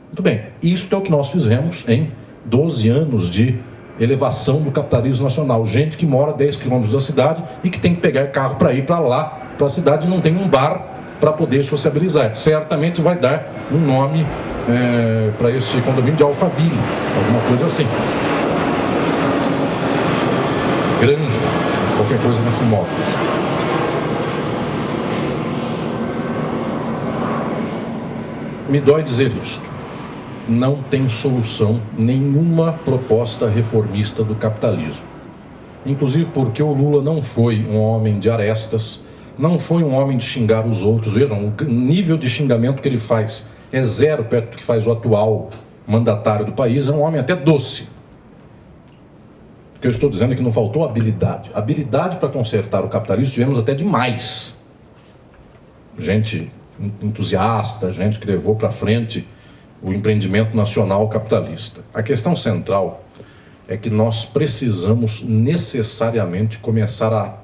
Muito bem, isto é o que nós fizemos em 12 anos de elevação do capitalismo nacional. Gente que mora a 10 quilômetros da cidade e que tem que pegar carro para ir para lá, para a cidade, e não tem um bar para poder sociabilizar. Certamente vai dar um nome para esse condomínio de Alphaville, alguma coisa assim. Granja, qualquer coisa nesse modo. Me dói dizer isto. Não tem solução nenhuma proposta reformista do capitalismo. Inclusive porque o Lula não foi um homem de arestas, não foi um homem de xingar os outros. Vejam, o nível de xingamento que ele faz é zero perto do que faz o atual mandatário do país. É um homem até doce. O que eu estou dizendo é que não faltou habilidade. Habilidade para consertar o capitalismo tivemos até demais. Gente entusiasta, gente que levou para frente o empreendimento nacional capitalista. A questão central é que nós precisamos necessariamente começar a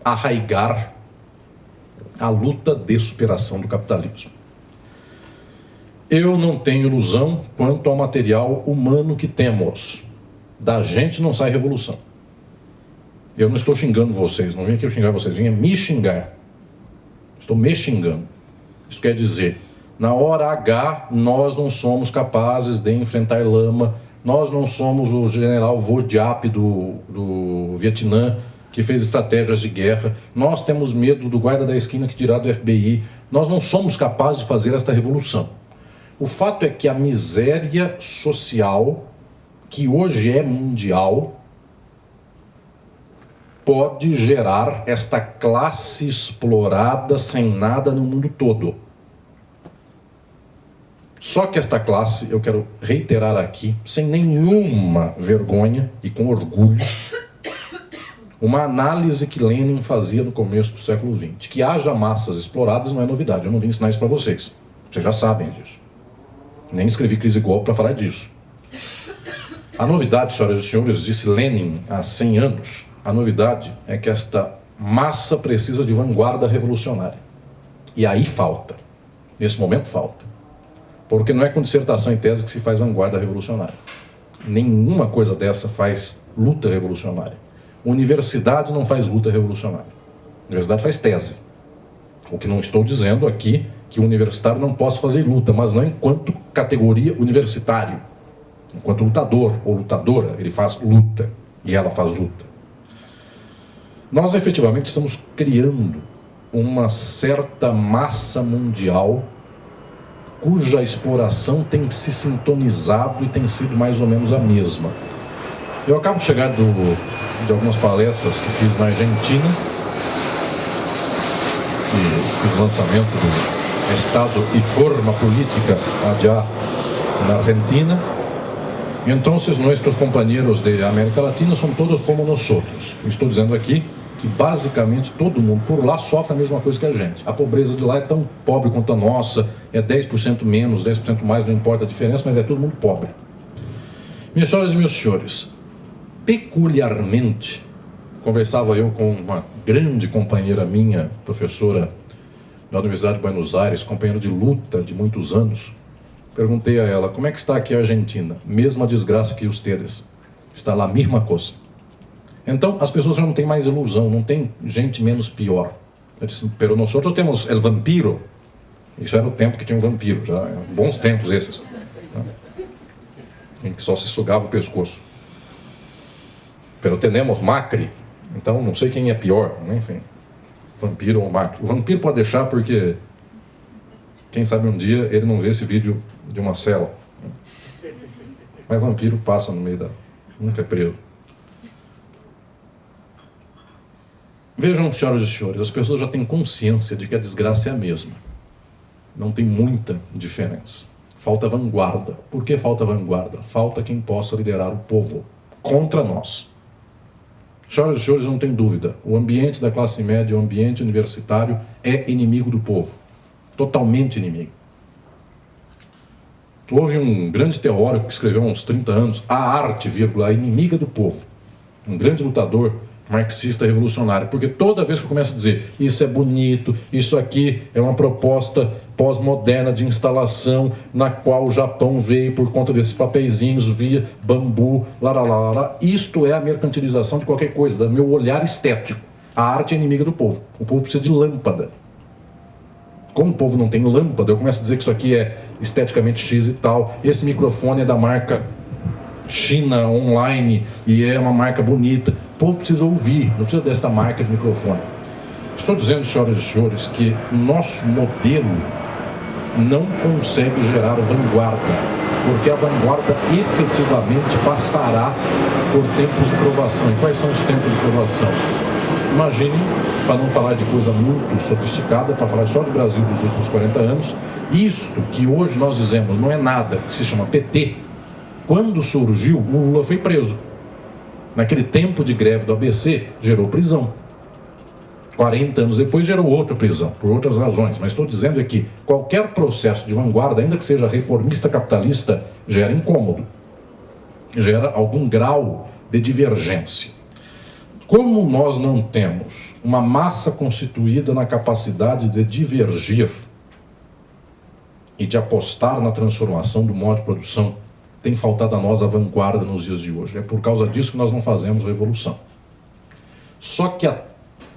arraigar a luta de superação do capitalismo. Eu não tenho ilusão quanto ao material humano que temos. Da gente não sai revolução. Eu não estou xingando vocês, não vim aqui xingar vocês, vim me xingar. Estou me xingando. Isso quer dizer, na hora H, nós não somos capazes de enfrentar lama, nós não somos o general Vo Diap do Vietnã, que fez estratégias de guerra, nós temos medo do guarda da esquina que dirá do FBI, nós não somos capazes de fazer esta revolução. O fato é que a miséria social, que hoje é mundial, pode gerar esta classe explorada sem nada no mundo todo. Só que esta classe, eu quero reiterar aqui, sem nenhuma vergonha e com orgulho, uma análise que Lenin fazia no começo do século XX. Que haja massas exploradas não é novidade, eu não vim ensinar isso para vocês. Vocês já sabem disso. Nem escrevi Crise e Golpe para falar disso. A novidade, senhoras e senhores, disse Lenin há 100 anos, a novidade é que esta massa precisa de vanguarda revolucionária. E aí falta. Nesse momento falta. Porque não é com dissertação e tese que se faz vanguarda revolucionária. Nenhuma coisa dessa faz luta revolucionária. Universidade não faz luta revolucionária. Universidade faz tese. O que não estou dizendo aqui que o universitário não possa fazer luta, mas não enquanto categoria universitário. Enquanto lutador ou lutadora, ele faz luta e ela faz luta. Nós efetivamente estamos criando uma certa massa mundial cuja exploração tem se sintonizado e tem sido mais ou menos a mesma. Eu acabo de chegar de algumas palestras que fiz na Argentina, e fiz lançamento do Estado e Forma Política há já na Argentina. Entonces, nuestros compañeros de América Latina são todos como nós outros. Estou dizendo aqui que basicamente todo mundo por lá sofre a mesma coisa que a gente. A pobreza de lá é tão pobre quanto a nossa, é 10% menos, 10% mais, não importa a diferença, mas é todo mundo pobre. Minhas senhoras e meus senhores, peculiarmente, conversava eu com uma grande companheira minha, professora da Universidade de Buenos Aires, companheira de luta de muitos anos. Perguntei a ela, como é que está aqui a Argentina? Mesma desgraça que ustedes. Está lá a mesma coisa. Então, as pessoas já não têm mais ilusão, não tem gente menos pior. Eu disse, pero nosotros temos el vampiro. Isso era o tempo que tinha um vampiro, já bons tempos esses. Em que só se sugava o pescoço. Pero tenemos Macri. Então, não sei quem é pior, enfim. Vampiro ou Macri. O vampiro pode deixar porque, quem sabe um dia ele não vê esse vídeo de uma cela. Mas vampiro passa no meio da... nunca é preso. Vejam, senhoras e senhores, as pessoas já têm consciência de que a desgraça é a mesma. Não tem muita diferença. Falta vanguarda. Por que falta vanguarda? Falta quem possa liderar o povo contra nós. Senhoras e senhores, não tem dúvida. O ambiente da classe média, o ambiente universitário é inimigo do povo. Totalmente inimigo. Houve um grande teórico que escreveu há uns 30 anos, a arte, a inimiga do povo. Um grande lutador marxista revolucionário, porque toda vez que eu começo a dizer isso é bonito, isso aqui é uma proposta pós-moderna de instalação na qual o Japão veio por conta desses papeizinhos via bambu, isto é a mercantilização de qualquer coisa, do meu olhar estético. A arte é inimiga do povo. O povo precisa de lâmpada. Como o povo não tem lâmpada, eu começo a dizer que isso aqui é esteticamente X e tal, esse microfone é da marca China Online e é uma marca bonita. O povo precisa ouvir, não precisa desta marca de microfone. Estou dizendo, senhoras e senhores, que o nosso modelo não consegue gerar vanguarda, porque a vanguarda efetivamente passará por tempos de provação. E quais são os tempos de provação? Imaginem, para não falar de coisa muito sofisticada, para falar só do Brasil dos últimos 40 anos, isto que hoje nós dizemos não é nada, que se chama PT, quando surgiu, o Lula foi preso. Naquele tempo de greve do ABC, gerou prisão. 40 anos depois gerou outra prisão, por outras razões. Mas estou dizendo aqui, qualquer processo de vanguarda, ainda que seja reformista capitalista, gera incômodo. Gera algum grau de divergência. Como nós não temos uma massa constituída na capacidade de divergir e de apostar na transformação do modo de produção, tem faltado a nós a vanguarda nos dias de hoje. É por causa disso que nós não fazemos revolução. Só que a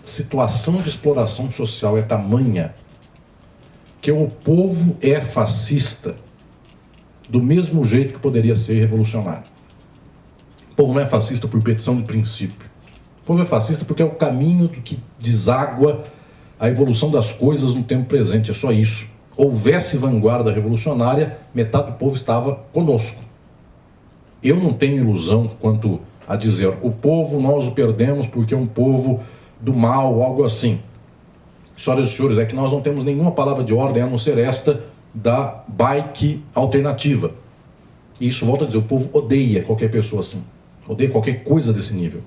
situação de exploração social é tamanha que o povo é fascista do mesmo jeito que poderia ser revolucionário. O povo não é fascista por petição de princípio. O povo é fascista porque é o caminho que deságua a evolução das coisas no tempo presente. É só isso. Houvesse vanguarda revolucionária, metade do povo estava conosco. Eu não tenho ilusão quanto a dizer o povo nós o perdemos porque é um povo do mal, algo assim. Senhoras e senhores, é que nós não temos nenhuma palavra de ordem a não ser esta da bike alternativa. E isso, volto a dizer, o povo odeia qualquer pessoa assim. Odeia qualquer coisa desse nível.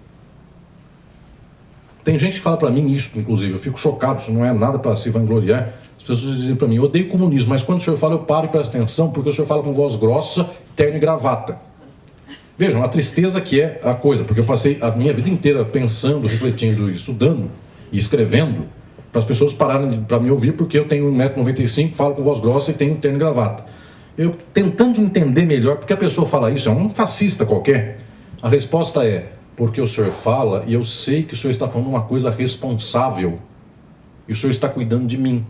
Tem gente que fala para mim isso, inclusive, eu fico chocado, isso não é nada para se vangloriar. As pessoas dizem para mim, eu odeio comunismo, mas quando o senhor fala eu paro e presto atenção, porque o senhor fala com voz grossa, terno e gravata. Vejam, a tristeza que é a coisa, porque eu passei a minha vida inteira pensando, refletindo, estudando e escrevendo, para as pessoas pararem para me ouvir, porque eu tenho 1,95 m, falo com voz grossa e tenho terno e gravata. Eu tentando entender melhor, porque a pessoa fala isso, é um fascista qualquer. A resposta é, porque o senhor fala e eu sei que o senhor está falando uma coisa responsável e o senhor está cuidando de mim.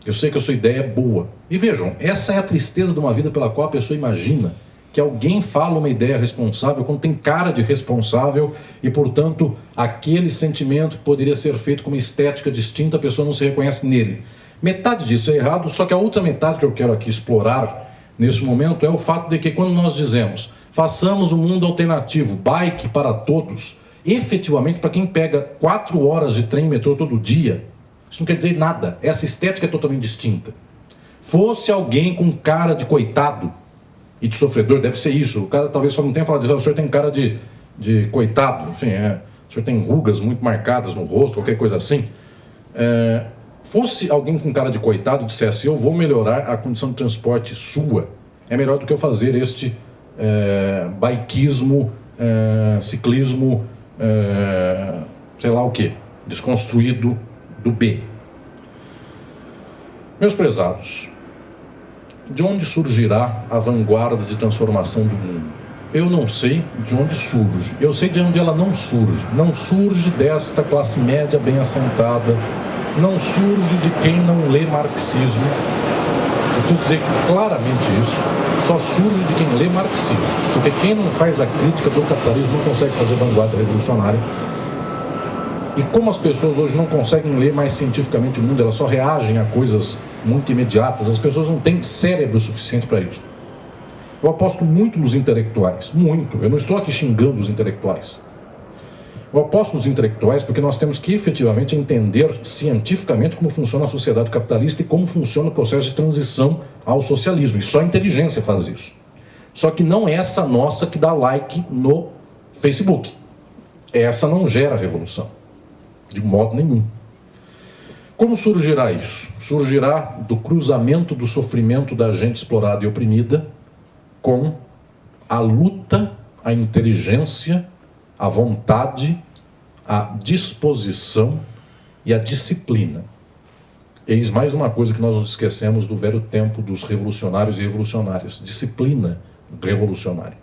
Eu sei que a sua ideia é boa. E vejam, essa é a tristeza de uma vida pela qual a pessoa imagina que alguém fala uma ideia responsável quando tem cara de responsável e, portanto, aquele sentimento que poderia ser feito com uma estética distinta, a pessoa não se reconhece nele. Metade disso é errado, só que a outra metade que eu quero aqui explorar nesse momento é o fato de que quando nós dizemos façamos um mundo alternativo, bike para todos, efetivamente para quem pega 4 horas de trem e metrô todo dia, isso não quer dizer nada. Essa estética é totalmente distinta. fosse alguém com cara de coitado e de sofredor, deve ser isso. O cara talvez só não tenha falado disso, o senhor tem cara de coitado, enfim, o senhor tem rugas muito marcadas no rosto, qualquer coisa assim. Fosse alguém com cara de coitado e dissesse, eu vou melhorar a condição de transporte sua, é melhor do que eu fazer este bikeismo, ciclismo, sei lá o que, desconstruído do B. Meus prezados, de onde surgirá a vanguarda de transformação do mundo? Eu não sei de onde surge. Eu sei de onde ela não surge. Não surge desta classe média bem assentada. Não surge de quem não lê marxismo. Eu preciso dizer claramente isso. Só surge de quem lê marxismo. Porque quem não faz a crítica do capitalismo não consegue fazer vanguarda revolucionária. E como as pessoas hoje não conseguem ler mais cientificamente o mundo, elas só reagem a coisas muito imediatas, as pessoas não têm cérebro suficiente para isso. Eu aposto muito nos intelectuais, muito. Eu não estou aqui xingando os intelectuais. Eu aposto nos intelectuais porque nós temos que efetivamente entender cientificamente como funciona a sociedade capitalista e como funciona o processo de transição ao socialismo. E só a inteligência faz isso. Só que não é essa nossa que dá like no Facebook. Essa não gera revolução. De modo nenhum. Como surgirá isso? Surgirá do cruzamento do sofrimento da gente explorada e oprimida com a luta, a inteligência, a vontade, a disposição e a disciplina. Eis mais uma coisa que nós nos esquecemos do velho tempo dos revolucionários e revolucionárias. Disciplina revolucionária.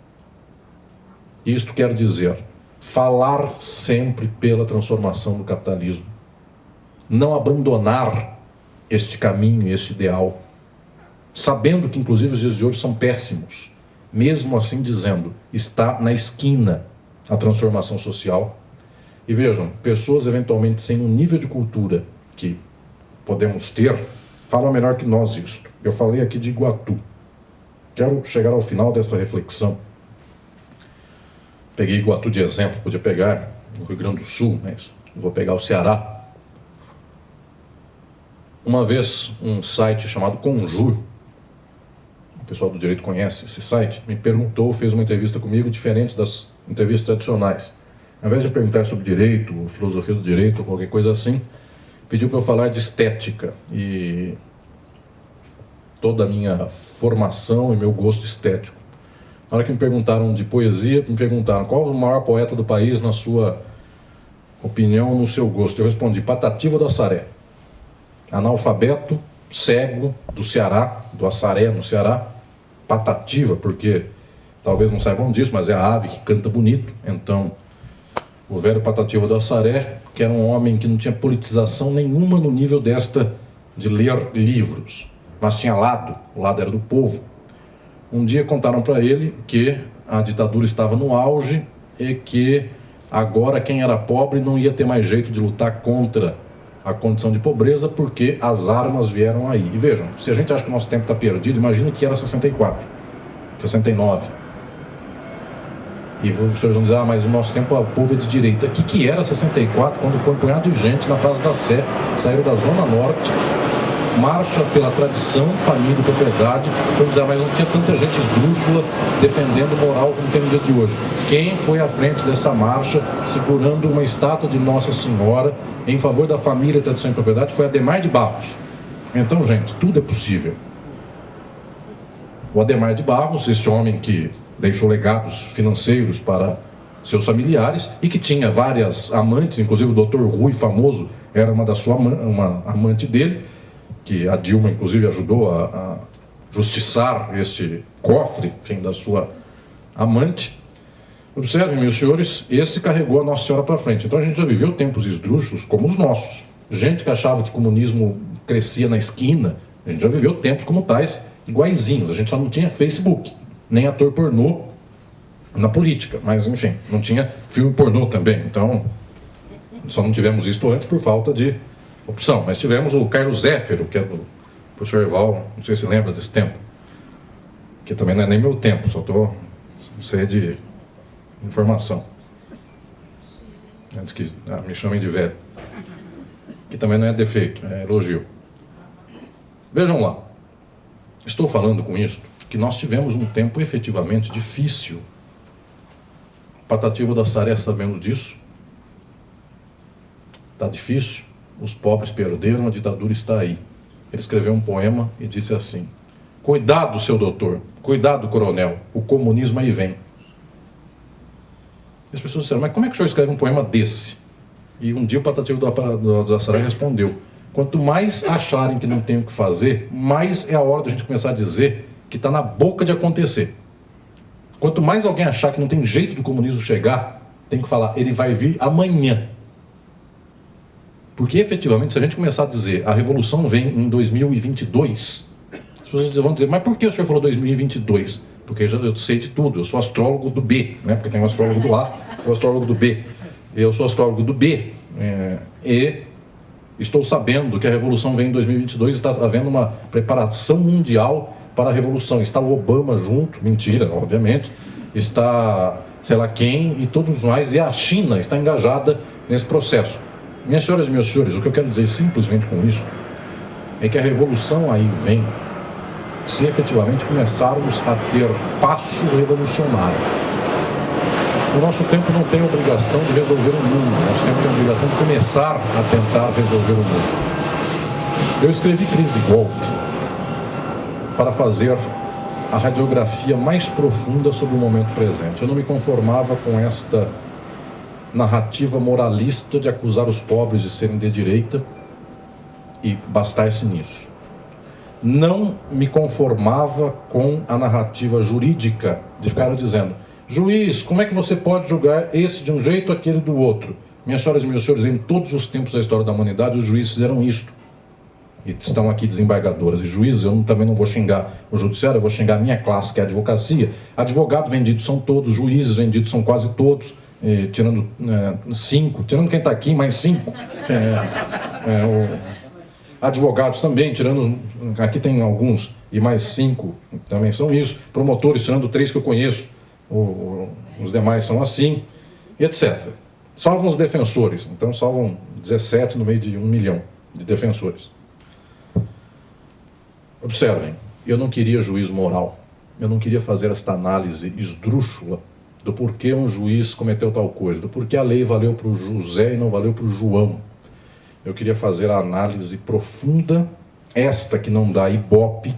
Isto quer dizer, falar sempre pela transformação do capitalismo. Não abandonar este caminho e este ideal, sabendo que inclusive os dias de hoje são péssimos. Mesmo assim dizendo, está na esquina a transformação social. E vejam, pessoas eventualmente sem um nível de cultura que podemos ter, falam melhor que nós isto. Eu falei aqui de Iguatu. Quero chegar ao final desta reflexão. Peguei Iguatu de exemplo, podia pegar no Rio Grande do Sul, mas vou pegar o Ceará. Uma vez, um site chamado Conjur, o pessoal do direito conhece esse site, me perguntou, fez uma entrevista comigo diferente das entrevistas tradicionais. Ao invés de perguntar sobre direito, filosofia do direito, ou qualquer coisa assim, pediu para eu falar de estética. E toda a minha formação e meu gosto estético. Na hora que me perguntaram de poesia, me perguntaram qual o maior poeta do país, na sua opinião, no seu gosto. Eu respondi, Patativa do Assaré. Analfabeto, cego, do Ceará, do Assaré, no Ceará. Patativa, porque talvez não saibam disso, mas é a ave que canta bonito. Então, o velho Patativa do Assaré, que era um homem que não tinha politização nenhuma no nível desta de ler livros, mas tinha lado, o lado era do povo. Um dia contaram para ele que a ditadura estava no auge e que agora quem era pobre não ia ter mais jeito de lutar contra a condição de pobreza porque as armas vieram aí. E vejam, se a gente acha que o nosso tempo está perdido, imagina que era 64, 69. E os senhores vão dizer, mas o nosso tempo, o povo é de direita. O que era 64 quando foi um punhado de gente na Praça da Sé, saíram da Zona Norte, marcha pela tradição, família e propriedade, vamos dizer, mas não tinha tanta gente esdrúxula defendendo moral como tem no dia de hoje. Quem foi à frente dessa marcha, segurando uma estátua de Nossa Senhora em favor da família, tradição e propriedade, foi Adhemar de Barros. Então, gente, tudo é possível. O Adhemar de Barros, este homem que deixou legados financeiros para seus familiares e que tinha várias amantes, inclusive o Dr. Rui, famoso, era uma amante dele, que a Dilma, inclusive, ajudou a justiçar este cofre, enfim, da sua amante. Observem, meus senhores, esse carregou a Nossa Senhora para frente. Então a gente já viveu tempos esdrúxulos como os nossos. Gente que achava que o comunismo crescia na esquina, a gente já viveu tempos como tais, iguaizinhos. A gente só não tinha Facebook, nem ator pornô na política, mas enfim, não tinha filme pornô também. Então, só não tivemos isso antes por falta de opção, mas tivemos o Carlos Zéfiro, que é do professor Erval, não sei se lembra desse tempo, que também não é nem meu tempo, só estou cheio de informação, antes que me chamem de velho, que também não é defeito, é elogio. Vejam lá, Estou falando com isso que nós tivemos um tempo efetivamente difícil. Patativa da Saré sabendo disso. Está difícil, os pobres perderam, a ditadura está aí. Ele escreveu um poema e disse assim: cuidado, seu doutor, cuidado, coronel, o comunismo aí vem. E as pessoas disseram, mas como é que o senhor escreve um poema desse? E um dia o Patativa da Saré respondeu: quanto mais acharem que não tem o que fazer, mais é a hora da gente começar a dizer que está na boca de acontecer. Quanto mais alguém achar que não tem jeito do comunismo chegar, tem que falar, ele vai vir amanhã. Porque efetivamente, se a gente começar a dizer a revolução vem em 2022, as pessoas vão dizer, mas por que o senhor falou 2022? Porque eu sei de tudo, eu sou astrólogo do B, né? Porque tem um astrólogo do A e o astrólogo do B. Eu sou astrólogo do B e estou sabendo que a revolução vem em 2022, está havendo uma preparação mundial para a revolução. Está o Obama junto, mentira, obviamente, está sei lá quem e todos nós, e a China está engajada nesse processo. Minhas senhoras e meus senhores, o que eu quero dizer simplesmente com isso é que a revolução aí vem se efetivamente começarmos a ter passo revolucionário. O nosso tempo não tem obrigação de resolver o mundo, o nosso tempo tem obrigação de começar a tentar resolver o mundo. Eu escrevi Crise e Golpe para fazer a radiografia mais profunda sobre o momento presente. Eu não me conformava com esta narrativa moralista de acusar os pobres de serem de direita e bastar-se nisso. Não me conformava com a narrativa jurídica de ficar dizendo, juiz, como é que você pode julgar esse de um jeito, aquele do outro? Minhas senhoras e meus senhores, em todos os tempos da história da humanidade, os juízes fizeram isto. E estão aqui desembargadoras e juízes, eu também não vou xingar o judiciário, eu vou xingar a minha classe, que é a advocacia. Advogado vendido são todos, juízes vendidos são quase todos, tirando 5, tirando quem está aqui, mais 5. Advogados também, tirando, aqui tem alguns, e mais 5 também são isso. Promotores, tirando 3 que eu conheço, os demais são assim, etc. Salvam os defensores, então salvam 17 no meio de 1 milhão de defensores. Observem, eu não queria juízo moral, eu não queria fazer esta análise esdrúxula do porquê um juiz cometeu tal coisa, do porquê a lei valeu para o José e não valeu para o João. Eu queria fazer a análise profunda, esta que não dá ibope,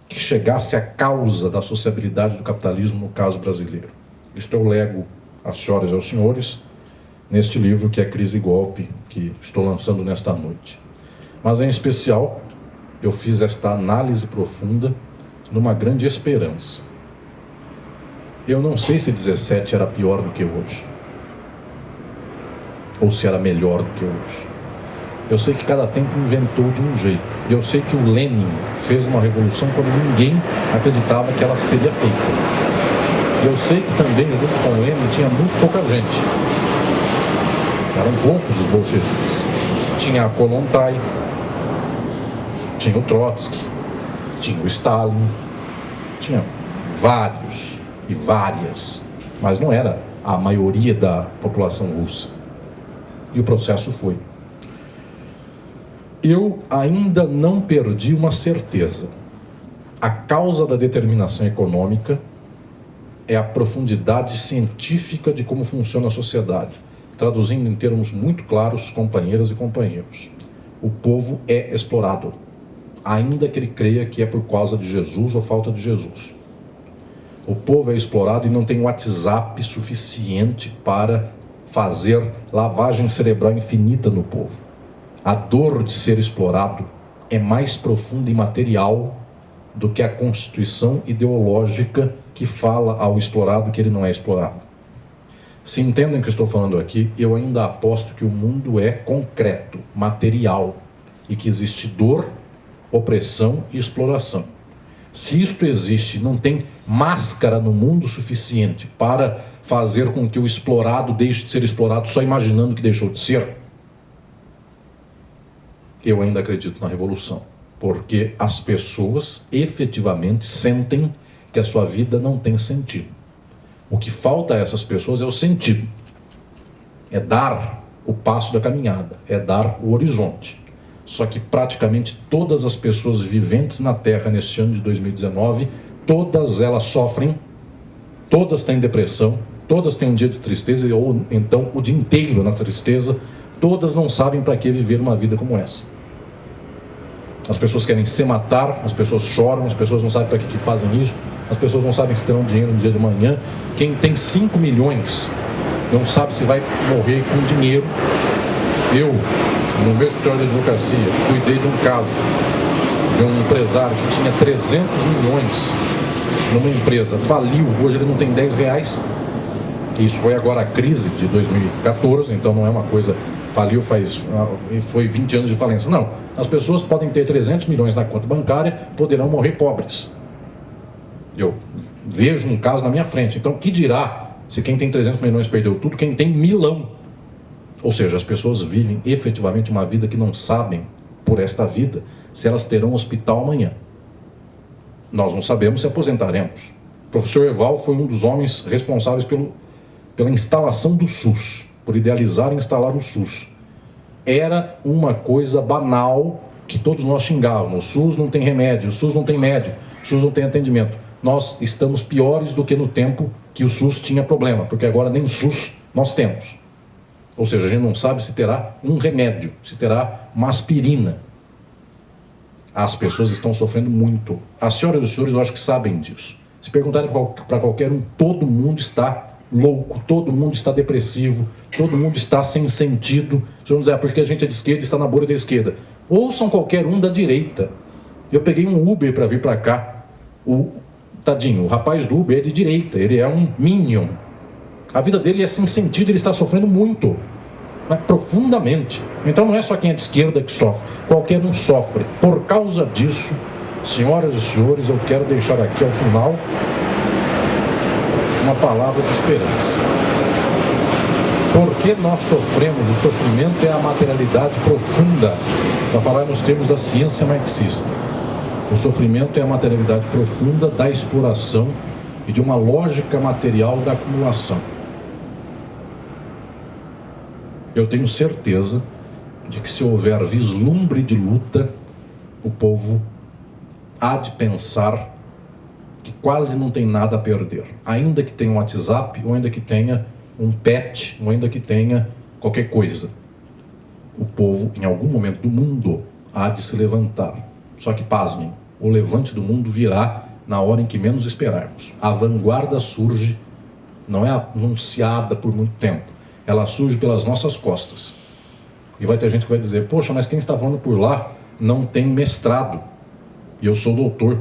que chegasse à causa da sociabilidade do capitalismo no caso brasileiro. Isto eu lego às senhoras e aos senhores neste livro que é Crise e Golpe, que estou lançando nesta noite. Mas em especial, eu fiz esta análise profunda numa grande esperança. Eu não sei se 17 era pior do que hoje, ou se era melhor do que hoje. Eu sei que cada tempo inventou de um jeito. Eu sei que o Lenin fez uma revolução quando ninguém acreditava que ela seria feita. Eu sei que também, junto com o Lenin, tinha muito pouca gente. Eram poucos os bolcheviques. Tinha a Kollontai, tinha o Trotsky, tinha o Stalin, tinha vários e várias, mas não era a maioria da população russa. E o processo foi. Eu ainda não perdi uma certeza. A causa da determinação econômica é a profundidade científica de como funciona a sociedade. Traduzindo em termos muito claros, companheiras e companheiros, o povo é explorado, ainda que ele creia que é por causa de Jesus ou falta de Jesus. O povo é explorado e não tem WhatsApp suficiente para fazer lavagem cerebral infinita no povo. A dor de ser explorado é mais profunda e material do que a constituição ideológica que fala ao explorado que ele não é explorado. Se entendem o que eu estou falando aqui, eu ainda aposto que o mundo é concreto, material, e que existe dor, opressão e exploração. Se isto existe, não tem máscara no mundo suficiente para fazer com que o explorado deixe de ser explorado só imaginando que deixou de ser, eu ainda acredito na revolução, porque as pessoas efetivamente sentem que a sua vida não tem sentido. O que falta a essas pessoas é o sentido, é dar o passo da caminhada, é dar o horizonte. Só que praticamente todas as pessoas viventes na Terra neste ano de 2019, todas elas sofrem, todas têm depressão, todas têm um dia de tristeza ou então o dia inteiro na tristeza, todas não sabem para que viver uma vida como essa. As pessoas querem se matar, as pessoas choram, as pessoas não sabem para que fazem isso, as pessoas não sabem se terão dinheiro no dia de manhã. Quem tem 5 milhões não sabe se vai morrer com dinheiro. Eu, no meu escritório de advocacia, cuidei de um caso de um empresário que tinha 300 milhões numa empresa, faliu, hoje ele não tem 10 reais. Isso foi agora a crise de 2014, então não é uma coisa, faliu foi 20 anos de falência. Não, as pessoas podem ter 300 milhões na conta bancária, poderão morrer pobres. Eu vejo um caso na minha frente, então que dirá se quem tem 300 milhões perdeu tudo, quem tem milão? Ou seja, as pessoas vivem efetivamente uma vida que não sabem, por esta vida, se elas terão hospital amanhã. Nós não sabemos se aposentaremos. O professor Eval foi um dos homens responsáveis pela instalação do SUS, por idealizar e instalar o SUS. Era uma coisa banal que todos nós xingávamos. O SUS não tem remédio, o SUS não tem médico, o SUS não tem atendimento. Nós estamos piores do que no tempo que o SUS tinha problema, porque agora nem SUS nós temos. Ou seja, a gente não sabe se terá um remédio, se terá uma aspirina. As pessoas estão sofrendo muito. As senhoras e os senhores, eu acho que sabem disso. Se perguntarem para qualquer um, todo mundo está louco, todo mundo está depressivo, todo mundo está sem sentido. Os senhores dizem, porque a gente é de esquerda e está na bolha da esquerda. Ouçam qualquer um da direita. Eu peguei um Uber para vir para cá. Tadinho, o rapaz do Uber é de direita, ele é um minion. A vida dele é sem sentido, ele está sofrendo muito, mas profundamente. Então não é só quem é de esquerda que sofre, qualquer um sofre. Por causa disso, senhoras e senhores, eu quero deixar aqui ao final uma palavra de esperança. Porque nós sofremos? O sofrimento é a materialidade profunda, para falar nos termos da ciência marxista. O sofrimento é a materialidade profunda da exploração e de uma lógica material da acumulação. Eu tenho certeza de que se houver vislumbre de luta, o povo há de pensar que quase não tem nada a perder. Ainda que tenha um WhatsApp, ou ainda que tenha um pet, ou ainda que tenha qualquer coisa. O povo, em algum momento do mundo, há de se levantar. Só que, pasmem, o levante do mundo virá na hora em que menos esperarmos. A vanguarda surge, não é anunciada por muito tempo. Ela surge pelas nossas costas. E vai ter gente que vai dizer, poxa, mas quem está falando por lá não tem mestrado. E eu sou doutor.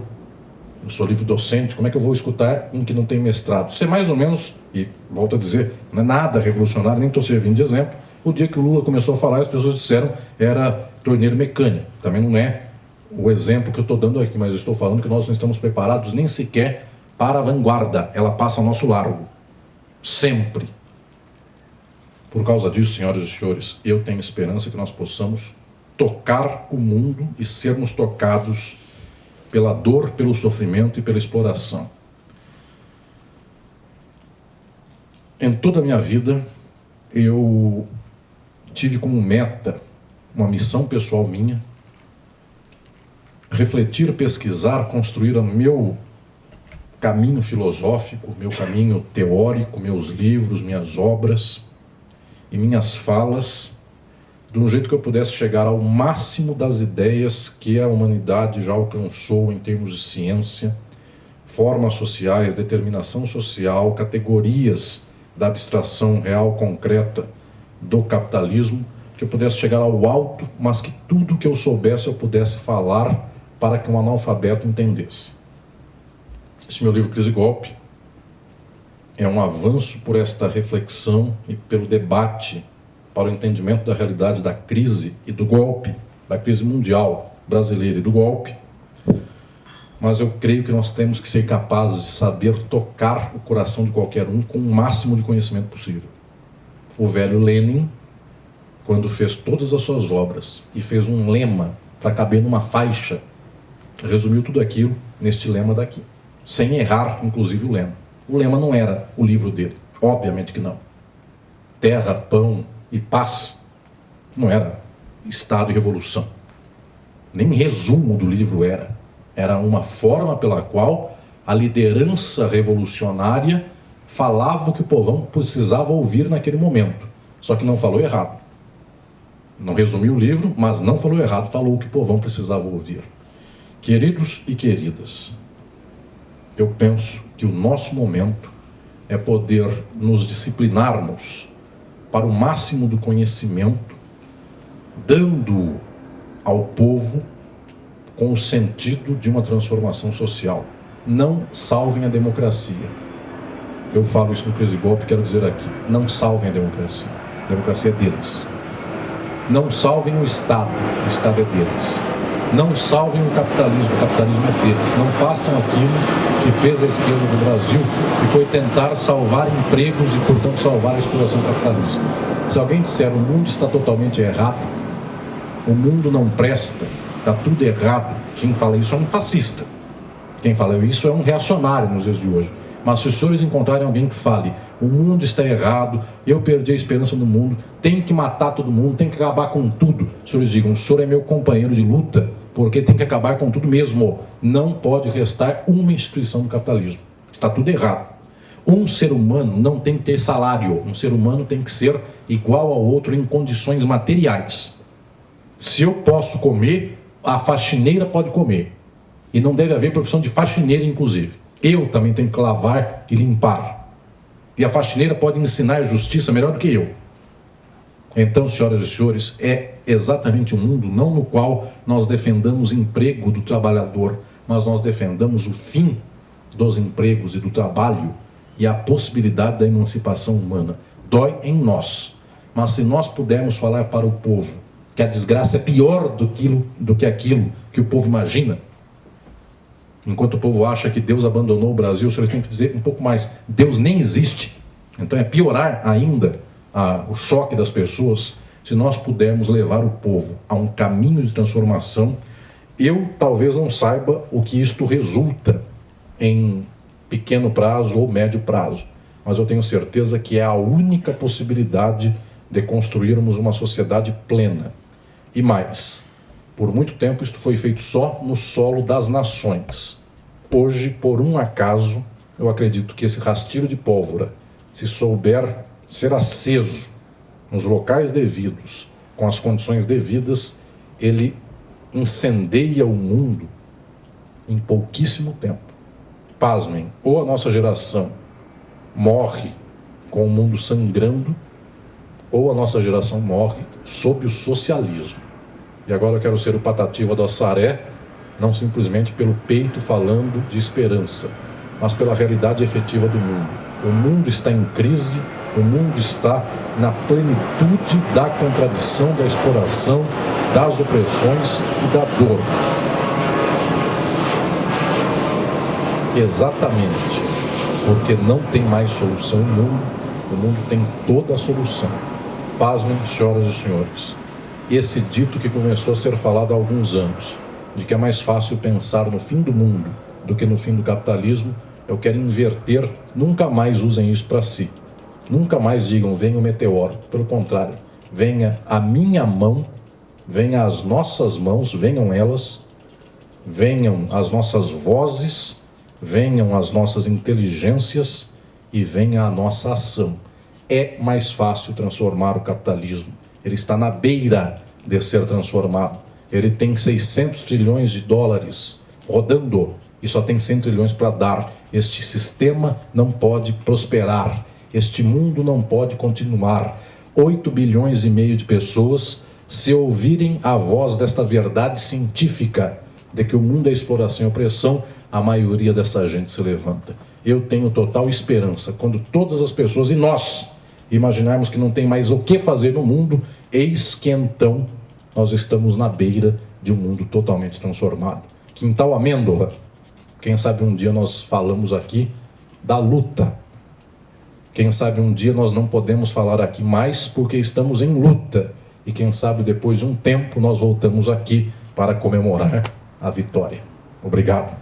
Eu sou livre docente. Como é que eu vou escutar um que não tem mestrado? Isso é mais ou menos, e volto a dizer, não é nada revolucionário, nem estou servindo de exemplo. O dia que o Lula começou a falar, as pessoas disseram era torneiro mecânico. Também não é o exemplo que eu estou dando aqui, mas eu estou falando que nós não estamos preparados nem sequer para a vanguarda. Ela passa ao nosso largo. Sempre. Por causa disso, senhoras e senhores, eu tenho esperança que nós possamos tocar o mundo e sermos tocados pela dor, pelo sofrimento e pela exploração. Em toda a minha vida, eu tive como meta, uma missão pessoal minha, refletir, pesquisar, construir o meu caminho filosófico, meu caminho teórico, meus livros, minhas obras e minhas falas, de um jeito que eu pudesse chegar ao máximo das ideias que a humanidade já alcançou em termos de ciência, formas sociais, determinação social, categorias da abstração real concreta do capitalismo, que eu pudesse chegar ao alto, mas que tudo que eu soubesse eu pudesse falar para que um analfabeto entendesse. Esse meu livro, Crise e Golpe, é um avanço por esta reflexão e pelo debate para o entendimento da realidade da crise e do golpe, da crise mundial brasileira e do golpe. Mas eu creio que nós temos que ser capazes de saber tocar o coração de qualquer um com o máximo de conhecimento possível. O velho Lenin, quando fez todas as suas obras e fez um lema para caber numa faixa, resumiu tudo aquilo neste lema daqui, sem errar, inclusive, o lema. O lema não era o livro dele, obviamente que não. Terra, pão e paz não era Estado e revolução. Nem resumo do livro era. Era uma forma pela qual a liderança revolucionária falava o que o povão precisava ouvir naquele momento. Só que não falou errado. Não resumiu o livro, mas não falou errado, falou o que o povão precisava ouvir. Queridos e queridas, eu penso que o nosso momento é poder nos disciplinarmos para o máximo do conhecimento, dando ao povo com o sentido de uma transformação social. Não salvem a democracia. Eu falo isso no Crise Golpe, quero dizer aqui, não salvem a democracia. A democracia é deles. Não salvem o Estado é deles. Não salvem o capitalismo é deles. Não façam aquilo que fez a esquerda do Brasil, que foi tentar salvar empregos e, portanto, salvar a exploração capitalista. Se alguém disser o mundo está totalmente errado, o mundo não presta, está tudo errado, quem fala isso é um fascista. Quem fala isso é um reacionário nos dias de hoje. Mas se os senhores encontrarem alguém que fale o mundo está errado, eu perdi a esperança no mundo, tem que matar todo mundo, tem que acabar com tudo, os senhores digam, o senhor é meu companheiro de luta, porque tem que acabar com tudo mesmo. Não pode restar uma instituição do capitalismo. Está tudo errado. Um ser humano não tem que ter salário. Um ser humano tem que ser igual ao outro em condições materiais. Se eu posso comer, a faxineira pode comer. E não deve haver profissão de faxineira, inclusive. Eu também tenho que lavar e limpar. E a faxineira pode ensinar justiça melhor do que eu. Então, senhoras e senhores, é exatamente um mundo não no qual nós defendamos emprego do trabalhador, mas nós defendamos o fim dos empregos e do trabalho e a possibilidade da emancipação humana. Dói em nós, mas se nós pudermos falar para o povo que a desgraça é pior do que aquilo que o povo imagina, enquanto o povo acha que Deus abandonou o Brasil, os senhores têm que dizer um pouco mais, Deus nem existe. Então é piorar ainda o choque das pessoas, se nós pudermos levar o povo a um caminho de transformação. Eu talvez não saiba o que isto resulta em pequeno prazo ou médio prazo, mas eu tenho certeza que é a única possibilidade de construirmos uma sociedade plena. E mais, por muito tempo isto foi feito só no solo das nações. Hoje, por um acaso, eu acredito que esse rastilho de pólvora, se souber ser aceso nos locais devidos, com as condições devidas, ele incendeia o mundo em pouquíssimo tempo. Pasmem, ou a nossa geração morre com o mundo sangrando, ou a nossa geração morre sob o socialismo. E agora eu quero ser o Patativa do Assaré, não simplesmente pelo peito falando de esperança, mas pela realidade efetiva do mundo. O mundo está em crise, o mundo está na plenitude da contradição, da exploração, das opressões e da dor. Exatamente, porque não tem mais solução no mundo, o mundo tem toda a solução. Pasmem, senhoras e senhores, esse dito que começou a ser falado há alguns anos, de que é mais fácil pensar no fim do mundo do que no fim do capitalismo, eu quero inverter. Nunca mais usem isso para si. Nunca mais digam, venha o meteoro. Pelo contrário, venha a minha mão, venha as nossas mãos, venham elas, venham as nossas vozes, venham as nossas inteligências e venha a nossa ação. É mais fácil transformar o capitalismo. Ele está na beira de ser transformado. Ele tem 600 trilhões de dólares rodando e só tem 100 trilhões para dar. Este sistema não pode prosperar. Este mundo não pode continuar. 8 bilhões e meio de pessoas, se ouvirem a voz desta verdade científica de que o mundo é exploração e opressão, a maioria dessa gente se levanta. Eu tenho total esperança. Quando todas as pessoas, e nós, imaginarmos que não tem mais o que fazer no mundo, eis que então nós estamos na beira de um mundo totalmente transformado. Quintal Amêndola, quem sabe um dia nós falamos aqui da luta. Quem sabe um dia nós não podemos falar aqui mais porque estamos em luta. E quem sabe depois de um tempo nós voltamos aqui para comemorar a vitória. Obrigado.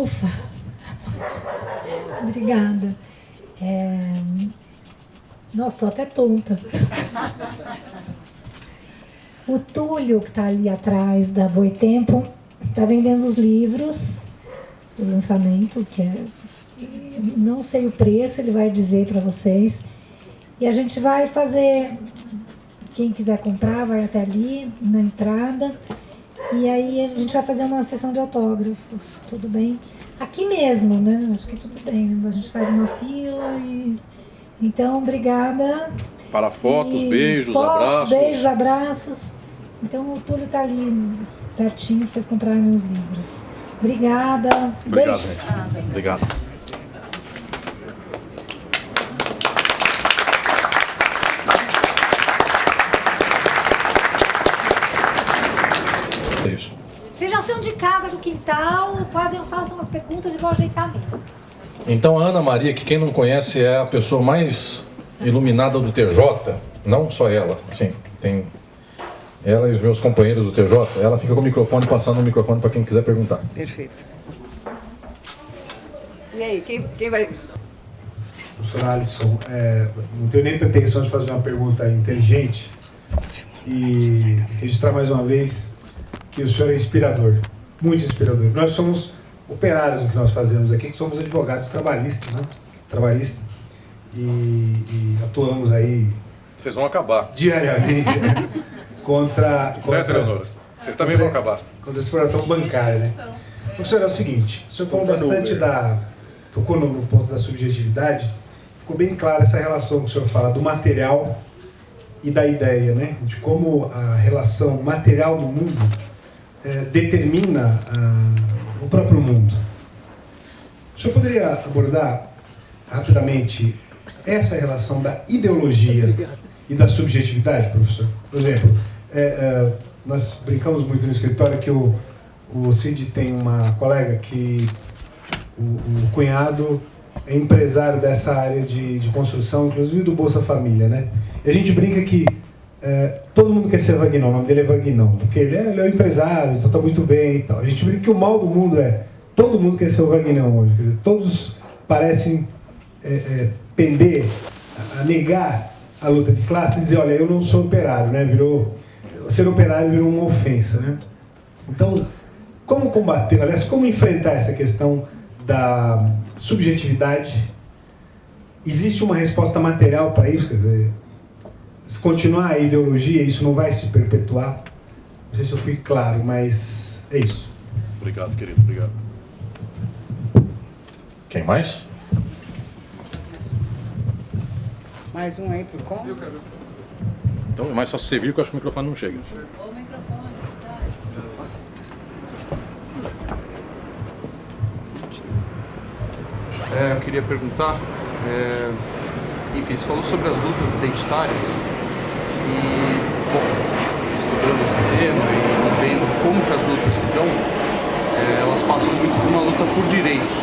Ufa. Obrigada. Nossa, estou até tonta. O Túlio, que está ali atrás da Boitempo, está vendendo os livros do lançamento, que é... Não sei o preço, ele vai dizer para vocês. E a gente vai fazer... Quem quiser comprar, vai até ali, na entrada. E aí a gente vai fazer uma sessão de autógrafos, tudo bem? Aqui mesmo, né? Acho que tudo bem. A gente faz uma fila e... Então, obrigada. Para fotos, beijos, fotos, abraços. Beijos, abraços. Então, o Túlio está ali, pertinho, para vocês comprarem os livros. Obrigada. Obrigado, Beijo. gente. Obrigado. É isso. Vocês já são de casa, do quintal, façam as perguntas e vou ajeitar mesmo. Então a Ana Maria, que quem não conhece é a pessoa mais iluminada do TJ, não só ela, sim, tem ela e os meus companheiros do TJ, ela fica com o microfone, passando o microfone para quem quiser perguntar. Perfeito. E aí, quem vai... Professor Alisson, não tenho nem pretensão de fazer uma pergunta inteligente e registrar mais uma vez que o senhor é inspirador, muito inspirador. Nós somos operários no que nós fazemos aqui, que somos advogados trabalhistas, né? Trabalhistas, e atuamos aí... Vocês vão acabar. Diariamente contra... Certo, Eleonora? Vocês também vão acabar. Contra a exploração bancária, né? Professor, é o seguinte, o senhor falou bastante tocou no ponto da subjetividade, ficou bem clara essa relação que o senhor fala do material e da ideia, né? De como a relação material do mundo determina o próprio mundo. O senhor poderia abordar rapidamente essa relação da ideologia e da subjetividade, professor? Por exemplo, nós brincamos muito no escritório que o Cid tem uma colega que o cunhado é empresário dessa área de construção, inclusive do Bolsa Família, né? E a gente brinca que todo mundo quer ser Vagnão, o nome dele é Vagnão, porque ele é um empresário, então está muito bem e tal. A gente brinca que o mal do mundo todo mundo quer ser o Vagnão hoje, quer dizer, todos parecem pender a negar a luta de classe e dizer, olha, eu não sou operário, né? Ser operário virou uma ofensa, né? Então, como combater, aliás, como enfrentar essa questão da subjetividade? Existe uma resposta material para isso? Quer dizer, se continuar a ideologia, isso não vai se perpetuar? Não sei se eu fui claro, mas é isso. Obrigado, querido, obrigado. Quem mais? Mais um aí por conta? Então é mais só você vir que eu acho que o microfone não chega. O microfone, Eu queria perguntar, enfim, você falou sobre as lutas identitárias e, bom, estudando esse tema e vendo como que as lutas se dão, elas passam muito por uma luta por direitos,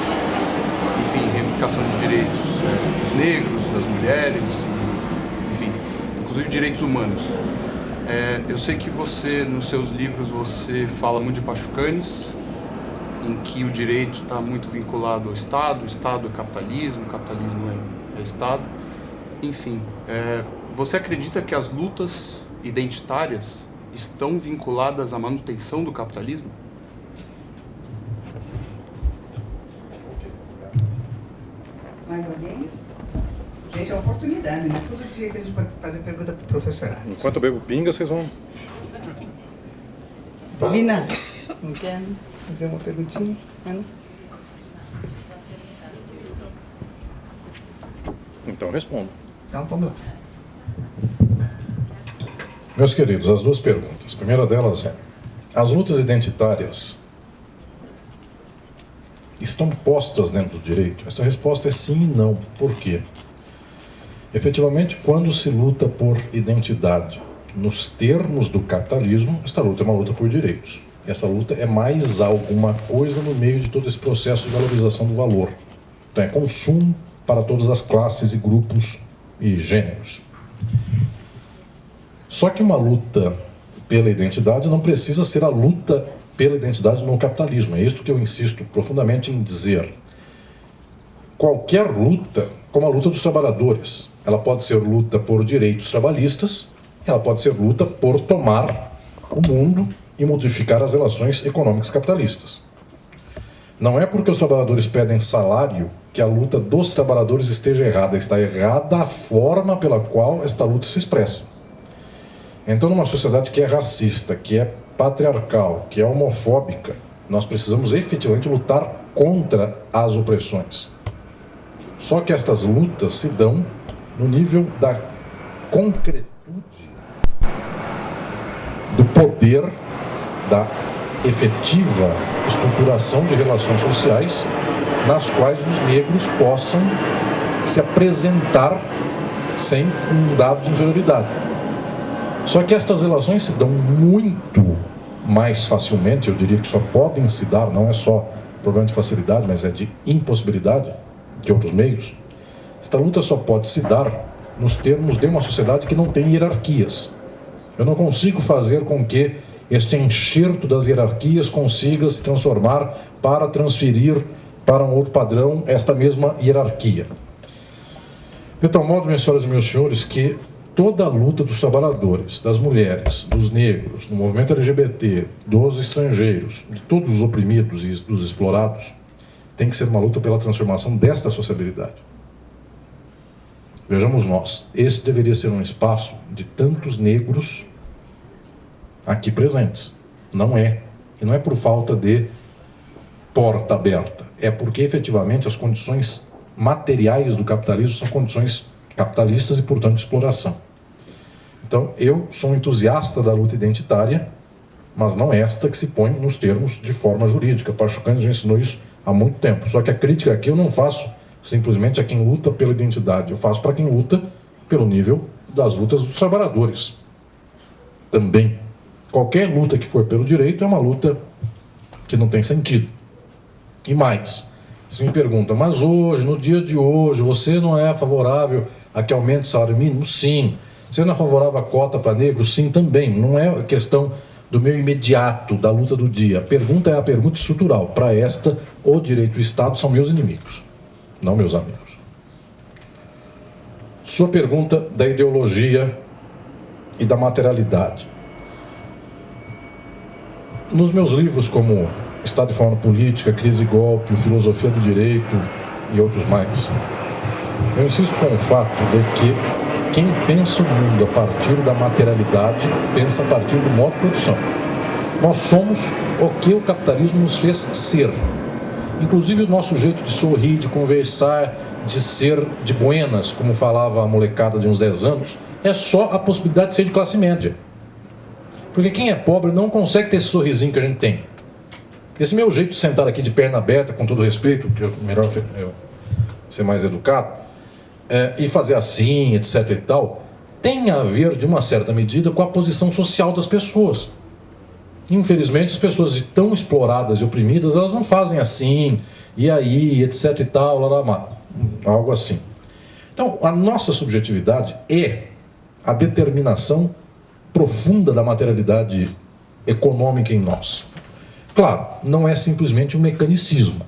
enfim, reivindicação de direitos dos negros, das mulheres, enfim, inclusive direitos humanos. Eu sei que você, nos seus livros, você fala muito de Pachucanes, em que o direito está muito vinculado ao Estado, o Estado é capitalismo, o capitalismo é Estado. Enfim, você acredita que as lutas identitárias estão vinculadas à manutenção do capitalismo? Mais alguém? Gente, é uma oportunidade, né? Todo dia que a gente pode fazer pergunta para o professor Alisson. Enquanto eu bebo pinga, vocês vão... Lina, não quer fazer uma perguntinha? Ana? Então respondo. Então, vamos lá. Meus queridos, as duas perguntas. A primeira delas é: as lutas identitárias estão postas dentro do direito? Esta resposta é sim e não. Por quê? Efetivamente, quando se luta por identidade, nos termos do capitalismo, esta luta é uma luta por direitos. Essa luta é mais alguma coisa no meio de todo esse processo de valorização do valor. Então é consumo para todas as classes e grupos e gêneros. Só que uma luta pela identidade não precisa ser a luta pela identidade no capitalismo. É isto que eu insisto profundamente em dizer. Qualquer luta, como a luta dos trabalhadores, ela pode ser luta por direitos trabalhistas, ela pode ser luta por tomar o mundo e modificar as relações econômicas capitalistas. Não é porque os trabalhadores pedem salário que a luta dos trabalhadores esteja errada. Está errada a forma pela qual esta luta se expressa. Então, numa sociedade que é racista, que é patriarcal, que é homofóbica, nós precisamos efetivamente lutar contra as opressões. Só que estas lutas se dão no nível da concretude do poder, da efetiva estruturação de relações sociais nas quais os negros possam se apresentar sem um dado de inferioridade. Só que estas relações se dão muito mais facilmente, eu diria que só podem se dar, não é só problema de facilidade, mas é de impossibilidade de outros meios. Esta luta só pode se dar nos termos de uma sociedade que não tem hierarquias. Eu não consigo fazer com que este enxerto das hierarquias consiga se transformar para transferir para um outro padrão esta mesma hierarquia. De tal modo, minhas senhoras e meus senhores, que toda a luta dos trabalhadores, das mulheres, dos negros, do movimento LGBT, dos estrangeiros, de todos os oprimidos e dos explorados, tem que ser uma luta pela transformação desta sociabilidade. Vejamos nós, esse deveria ser um espaço de tantos negros aqui presentes. Não é. E não é por falta de porta aberta. É porque, efetivamente, as condições materiais do capitalismo são condições capitalistas e, portanto, de exploração. Então, eu sou um entusiasta da luta identitária, mas não esta que se põe nos termos de forma jurídica. Pachucanes já ensinou isso há muito tempo. Só que a crítica aqui eu não faço simplesmente a quem luta pela identidade. Eu faço para quem luta pelo nível das lutas dos trabalhadores. Também. Qualquer luta que for pelo direito é uma luta que não tem sentido. E mais, se me perguntam, mas hoje, no dia de hoje, você não é favorável a que aumente o salário mínimo? Sim. Você não é favorável à cota para negros? Sim, também. Não é questão do meu imediato, da luta do dia. A pergunta é a pergunta estrutural. Para esta, o direito e o Estado são meus inimigos, não meus amigos. Sua pergunta da ideologia e da materialidade. Nos meus livros como Estado e Forma Política, Crise e Golpe, Filosofia do Direito e outros mais, eu insisto com o fato de que quem pensa o mundo a partir da materialidade pensa a partir do modo de produção. Nós somos o que o capitalismo nos fez ser. Inclusive o nosso jeito de sorrir, de conversar, de ser de buenas, como falava a molecada de uns 10 anos, é só a possibilidade de ser de classe média. Porque quem é pobre não consegue ter esse sorrisinho que a gente tem. Esse meu jeito de sentar aqui de perna aberta, com todo respeito, que é melhor eu ser mais educado, e fazer assim, etc e tal, tem a ver, de uma certa medida, com a posição social das pessoas. Infelizmente, as pessoas tão exploradas e oprimidas, elas não fazem assim, e aí, etc e tal, algo assim. Então, a nossa subjetividade é a determinação profunda da materialidade econômica em nós. Claro, não é simplesmente um mecanicismo,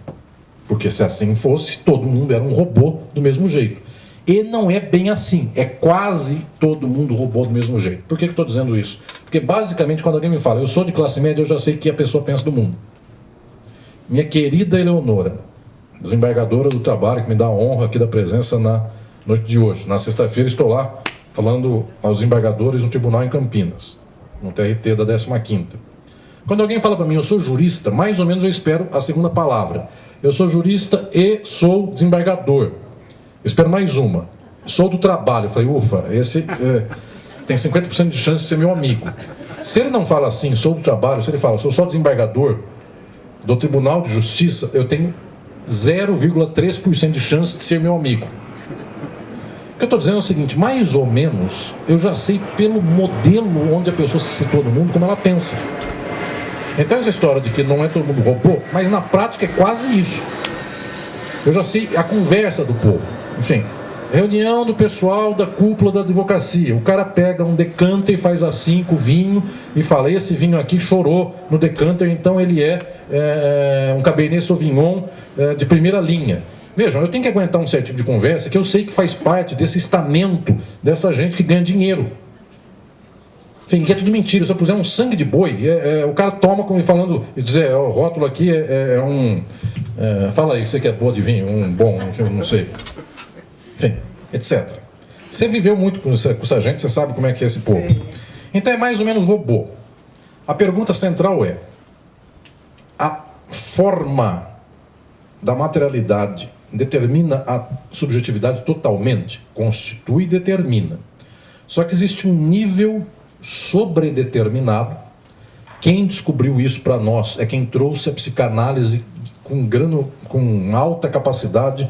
porque se assim fosse, todo mundo era um robô do mesmo jeito. E não é bem assim, é quase todo mundo robô do mesmo jeito. Por que eu estou dizendo isso? Porque basicamente quando alguém me fala, eu sou de classe média, eu já sei o que a pessoa pensa do mundo. Minha querida Eleonora, desembargadora do trabalho, que me dá a honra aqui da presença na noite de hoje. Na sexta-feira estou lá falando aos desembargadores no tribunal em Campinas, no TRT da 15ª. Quando alguém fala para mim, eu sou jurista, mais ou menos eu espero a segunda palavra. Eu sou jurista e sou desembargador. Eu espero mais uma. Sou do trabalho. Eu falei, ufa, esse tem 50% de chance de ser meu amigo. Se ele não fala assim, sou do trabalho, se ele fala, sou só desembargador do Tribunal de Justiça, eu tenho 0,3% de chance de ser meu amigo. O que eu estou dizendo é o seguinte, mais ou menos, eu já sei pelo modelo onde a pessoa se situa no mundo, como ela pensa. Então essa história de que não é todo mundo robô, mas na prática é quase isso. Eu já sei a conversa do povo. Enfim, Reunião do pessoal da cúpula da advocacia. O cara pega um decanter e faz assim com o vinho e fala, esse vinho aqui chorou no decanter, então ele é um Cabernet Sauvignon de primeira linha. Vejam, eu tenho que aguentar um certo tipo de conversa que eu sei que faz parte desse estamento dessa gente que ganha dinheiro. Enfim, que é tudo mentira. Se eu puser um sangue de boi, o cara toma como falando, e dizer, o rótulo aqui é um... fala aí, você que é boa de vinho, um bom, eu não sei. Enfim, etc. Você viveu muito com essa gente, você sabe como é que é esse povo. Então é mais ou menos robô. A pergunta central é: a forma da materialidade determina a subjetividade totalmente? Constitui e determina. Só que existe um nível sobredeterminado. Quem descobriu isso para nós é quem trouxe a psicanálise com alta capacidade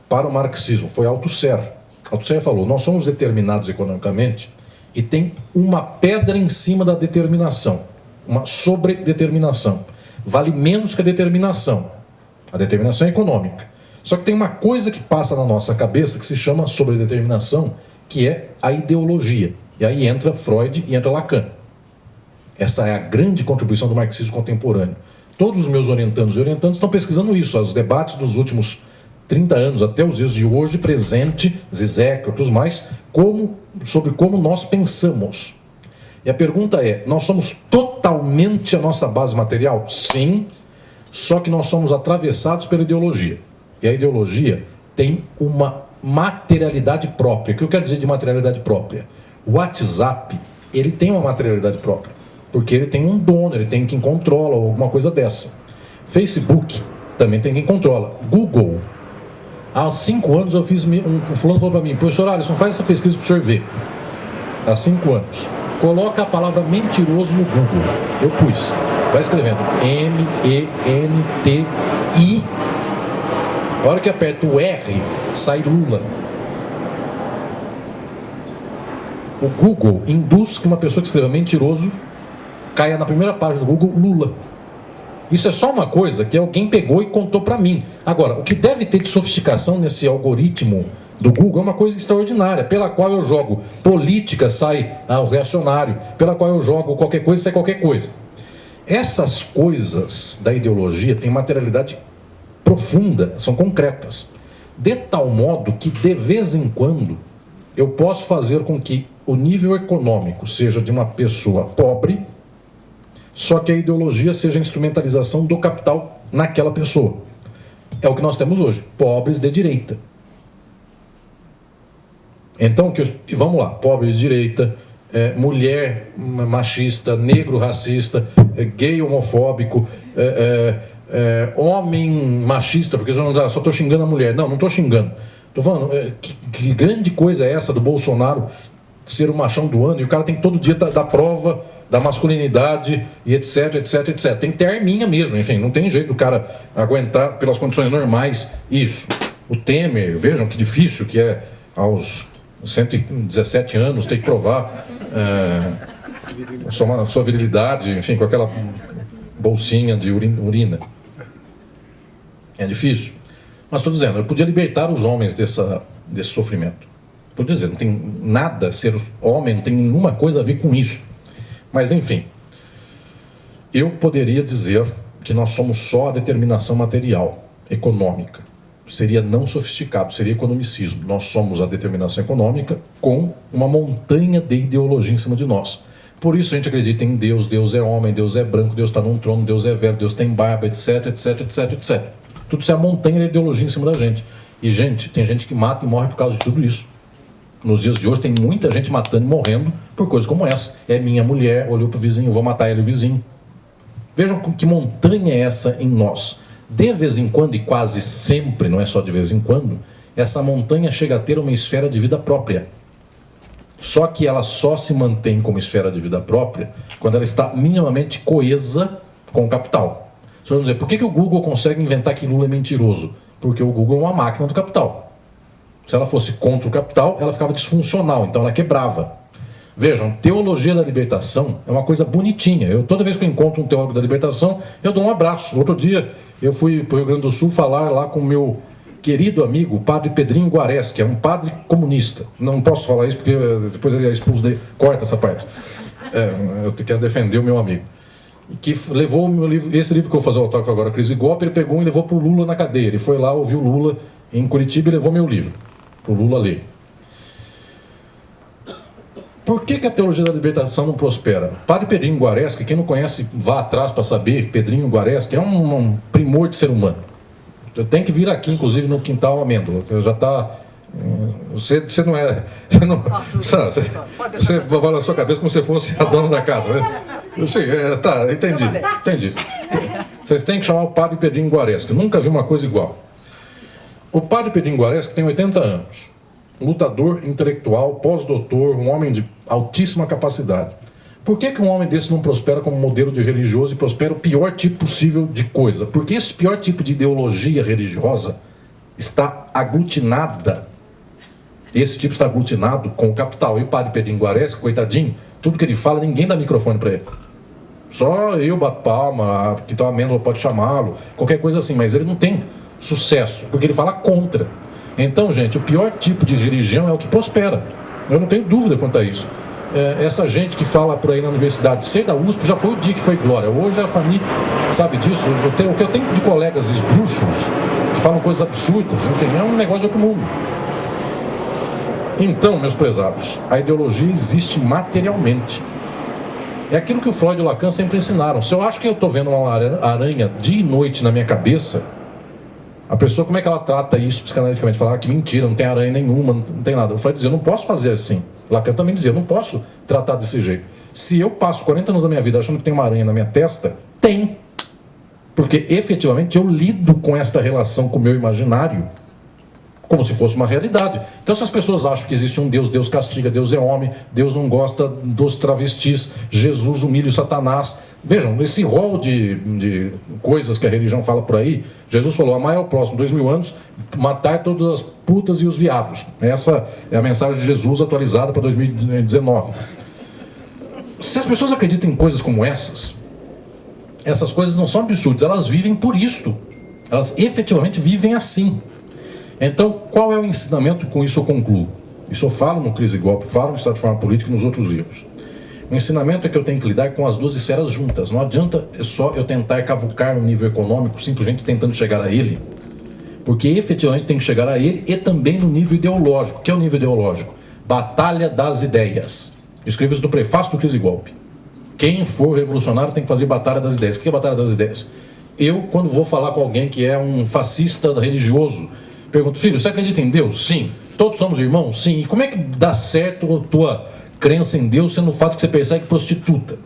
para o marxismo. Foi Althusser. Althusser falou, nós somos determinados economicamente e tem uma pedra em cima da determinação, uma sobredeterminação. Vale menos que a determinação. A determinação é econômica. Só que tem uma coisa que passa na nossa cabeça que se chama sobredeterminação, que é a ideologia. E aí entra Freud e entra Lacan. Essa é a grande contribuição do marxismo contemporâneo. Todos os meus orientandos e orientandas estão pesquisando isso. Os debates dos últimos 30 anos, até os dias de hoje, presente, Zizek e outros mais, sobre como nós pensamos. E a pergunta é, nós somos totalmente a nossa base material? Sim, só que nós somos atravessados pela ideologia. E a ideologia tem uma materialidade própria. O que eu quero dizer de materialidade própria? O WhatsApp, ele tem uma materialidade própria, porque ele tem um dono, ele tem quem controla, ou alguma coisa dessa. Facebook também tem quem controla. Google, há 5 anos eu fiz, um fulano falou para mim, professor Alisson, faz essa pesquisa para o senhor ver. Há 5 anos. Coloca a palavra mentiroso no Google. Eu pus. Vai escrevendo MENTI. A hora que aperta o R, sai Lula. O Google induz que uma pessoa que escreva mentiroso caia na primeira página do Google, Lula. Isso é só uma coisa que alguém pegou e contou para mim. Agora, o que deve ter de sofisticação nesse algoritmo do Google é uma coisa extraordinária, pela qual eu jogo política, sai o reacionário, pela qual eu jogo qualquer coisa, sai qualquer coisa. Essas coisas da ideologia têm materialidade profunda, são concretas, de tal modo que de vez em quando eu posso fazer com que o nível econômico seja de uma pessoa pobre, só que a ideologia seja a instrumentalização do capital naquela pessoa. É o que nós temos hoje, pobres de direita. Então, vamos lá, pobres de direita, mulher machista, negro racista, gay homofóbico, homem machista, porque só estou xingando a mulher. Não estou xingando. Estou falando, que grande coisa é essa do Bolsonaro ser o machão do ano, e o cara tem que todo dia dar prova da masculinidade, e etc, etc, etc. Tem que ter arminha mesmo, enfim, não tem jeito do cara aguentar pelas condições normais isso. O Temer, vejam que difícil que é aos 117 anos ter que provar sua virilidade, enfim, com aquela bolsinha de urina. É difícil. Mas estou dizendo, eu podia libertar os homens desse sofrimento. Estou dizendo, não tem nada, ser homem não tem nenhuma coisa a ver com isso. Mas, enfim, eu poderia dizer que nós somos só a determinação material, econômica. Seria não sofisticado, seria economicismo. Nós somos a determinação econômica com uma montanha de ideologia em cima de nós. Por isso a gente acredita em Deus, Deus é homem, Deus é branco, Deus está num trono, Deus é velho, Deus tem barba, etc, etc, etc, etc. Tudo isso é a montanha de ideologia em cima da gente. E, gente, tem gente que mata e morre por causa de tudo isso. Nos dias de hoje tem muita gente matando e morrendo por coisas como essa. É minha mulher, olhou para o vizinho, vou matar ele, o vizinho. Vejam que montanha é essa em nós. De vez em quando, e quase sempre, não é só de vez em quando, essa montanha chega a ter uma esfera de vida própria. Só que ela só se mantém como esfera de vida própria quando ela está minimamente coesa com o capital. Só vamos dizer, por que o Google consegue inventar que Lula é mentiroso? Porque o Google é uma máquina do capital. Se ela fosse contra o capital, ela ficava disfuncional, então ela quebrava. Vejam, teologia da libertação é uma coisa bonitinha. Toda vez que eu encontro um teólogo da libertação, eu dou um abraço. Outro dia eu fui para o Rio Grande do Sul falar lá com o meu querido amigo, o padre Pedrinho Guareschi, que é um padre comunista. Não posso falar isso porque depois ele é expulso dele. Corta essa parte. Eu quero defender o meu amigo. Que levou o meu livro, esse livro que eu vou fazer o autógrafo agora, Crise e Golpe, ele pegou e levou para o Lula na cadeia. Ele foi lá, ouviu o Lula em Curitiba e levou meu livro para o Lula ler. Por que a teologia da libertação não prospera? Padre Pedrinho Guareschi, quem não conhece, vá atrás para saber. Pedrinho Guareschi é um primor de ser humano. Tem que vir aqui, inclusive, no Quintal Amêndola. Já está... Você não é... Você vai na sua cabeça como se fosse a dona da casa, né? Sim, tá, entendi. Vocês têm que chamar o padre Pedrinho Guareschi. Nunca vi uma coisa igual. O padre Pedrinho Guareschi tem 80 anos. Lutador, intelectual, pós-doutor, um homem de altíssima capacidade. Por que um homem desse não prospera como modelo de religioso e prospera o pior tipo possível de coisa? Porque esse pior tipo de ideologia religiosa está aglutinada. Esse tipo está aglutinado com o capital. E o padre Pedrinho Guareschi, coitadinho, tudo que ele fala, ninguém dá microfone para ele. Só eu bato palma, que tal Amêndola pode chamá-lo, qualquer coisa assim, mas ele não tem sucesso, porque ele fala contra. Então, gente, o pior tipo de religião é o que prospera. Eu não tenho dúvida quanto a isso. Essa gente que fala por aí na universidade, sei da USP, já foi o dia que foi glória. Hoje a Fanny sabe disso. O que eu tenho de colegas esdrúxulos, que falam coisas absurdas, enfim, é um negócio de outro mundo. Então, meus prezados, a ideologia existe materialmente. É aquilo que o Freud e o Lacan sempre ensinaram. Se eu acho que eu estou vendo uma aranha dia e noite na minha cabeça, a pessoa, como é que ela trata isso psicanaliticamente? Falar que mentira, não tem aranha nenhuma, não tem nada. O Freud dizia, eu não posso fazer assim. O Lacan também dizia, eu não posso tratar desse jeito. Se eu passo 40 anos da minha vida achando que tem uma aranha na minha testa, tem. Porque efetivamente eu lido com esta relação com o meu imaginário como se fosse uma realidade. Então, se as pessoas acham que existe um Deus, Deus castiga, Deus é homem, Deus não gosta dos travestis, Jesus humilha o Satanás. Vejam, esse rol de coisas que a religião fala por aí, Jesus falou, amai ao próximo, 2000 anos, matar todas as putas e os viados. Essa é a mensagem de Jesus atualizada para 2019. Se as pessoas acreditam em coisas como essas coisas não são absurdas, elas vivem por isto. Elas efetivamente vivem assim. Então, qual é o ensinamento? Com isso eu concluo. Isso eu falo no Crise e Golpe, falo no Estado de Forma Política e nos outros livros. O ensinamento é que eu tenho que lidar com as duas esferas juntas. Não adianta só eu tentar cavucar no nível econômico, simplesmente tentando chegar a ele. Porque efetivamente tem que chegar a ele e também no nível ideológico. O que é o nível ideológico? Batalha das ideias. Eu escrevo isso no prefácio do Crise e Golpe. Quem for revolucionário tem que fazer batalha das ideias. O que é batalha das ideias? Eu, quando vou falar com alguém que é um fascista religioso, pergunto, filho, você acredita em Deus? Sim. Todos somos irmãos? Sim. E como é que dá certo a tua crença em Deus sendo o fato que você persegue prostituta?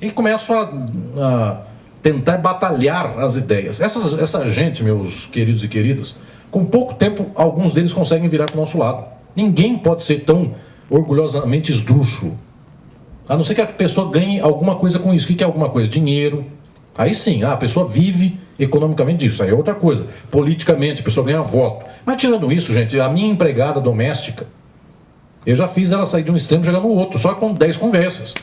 E começo a tentar batalhar as ideias. Essa gente, meus queridos e queridas, com pouco tempo, alguns deles conseguem virar para o nosso lado. Ninguém pode ser tão orgulhosamente esdrúxulo. A não ser que a pessoa ganhe alguma coisa com isso. O que é alguma coisa? Dinheiro. Aí sim, a pessoa vive economicamente disso. Aí é outra coisa. Politicamente, a pessoa ganha voto. Mas tirando isso, gente, a minha empregada doméstica, eu já fiz ela sair de um extremo e chegar no outro, só com 10 conversas.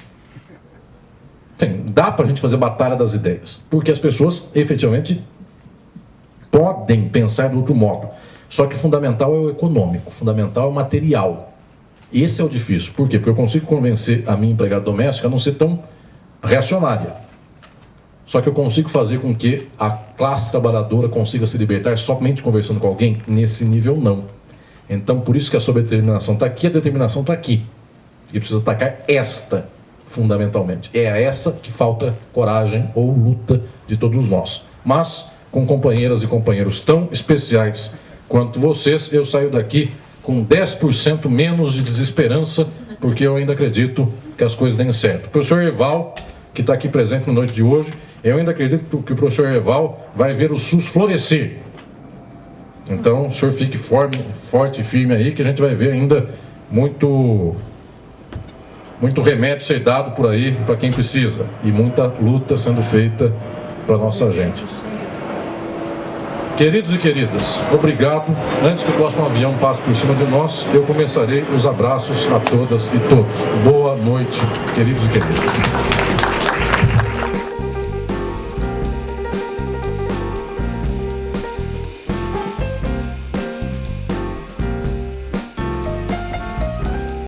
Dá pra gente fazer batalha das ideias. Porque as pessoas, efetivamente, podem pensar de outro modo. Só que fundamental é o econômico, fundamental é o material. Esse é o difícil. Por quê? Porque eu consigo convencer a minha empregada doméstica a não ser tão reacionária. Só que eu consigo fazer com que a classe trabalhadora consiga se libertar somente conversando com alguém? Nesse nível, não. Então, por isso que a sobredeterminação está aqui, a determinação está aqui. E precisa atacar esta, fundamentalmente. É a essa que falta coragem ou luta de todos nós. Mas, com companheiras e companheiros tão especiais quanto vocês, eu saio daqui com 10% menos de desesperança, porque eu ainda acredito que as coisas deem certo. O professor Erval, que está aqui presente na noite de hoje, eu ainda acredito que o professor Erval vai ver o SUS florescer. Então, o senhor fique forte e firme aí, que a gente vai ver ainda muito remédio ser dado por aí para quem precisa. E muita luta sendo feita para a nossa gente. Queridos e queridas, obrigado. Antes que o próximo avião passe por cima de nós, eu começarei os abraços a todas e todos. Boa noite, queridos e queridas.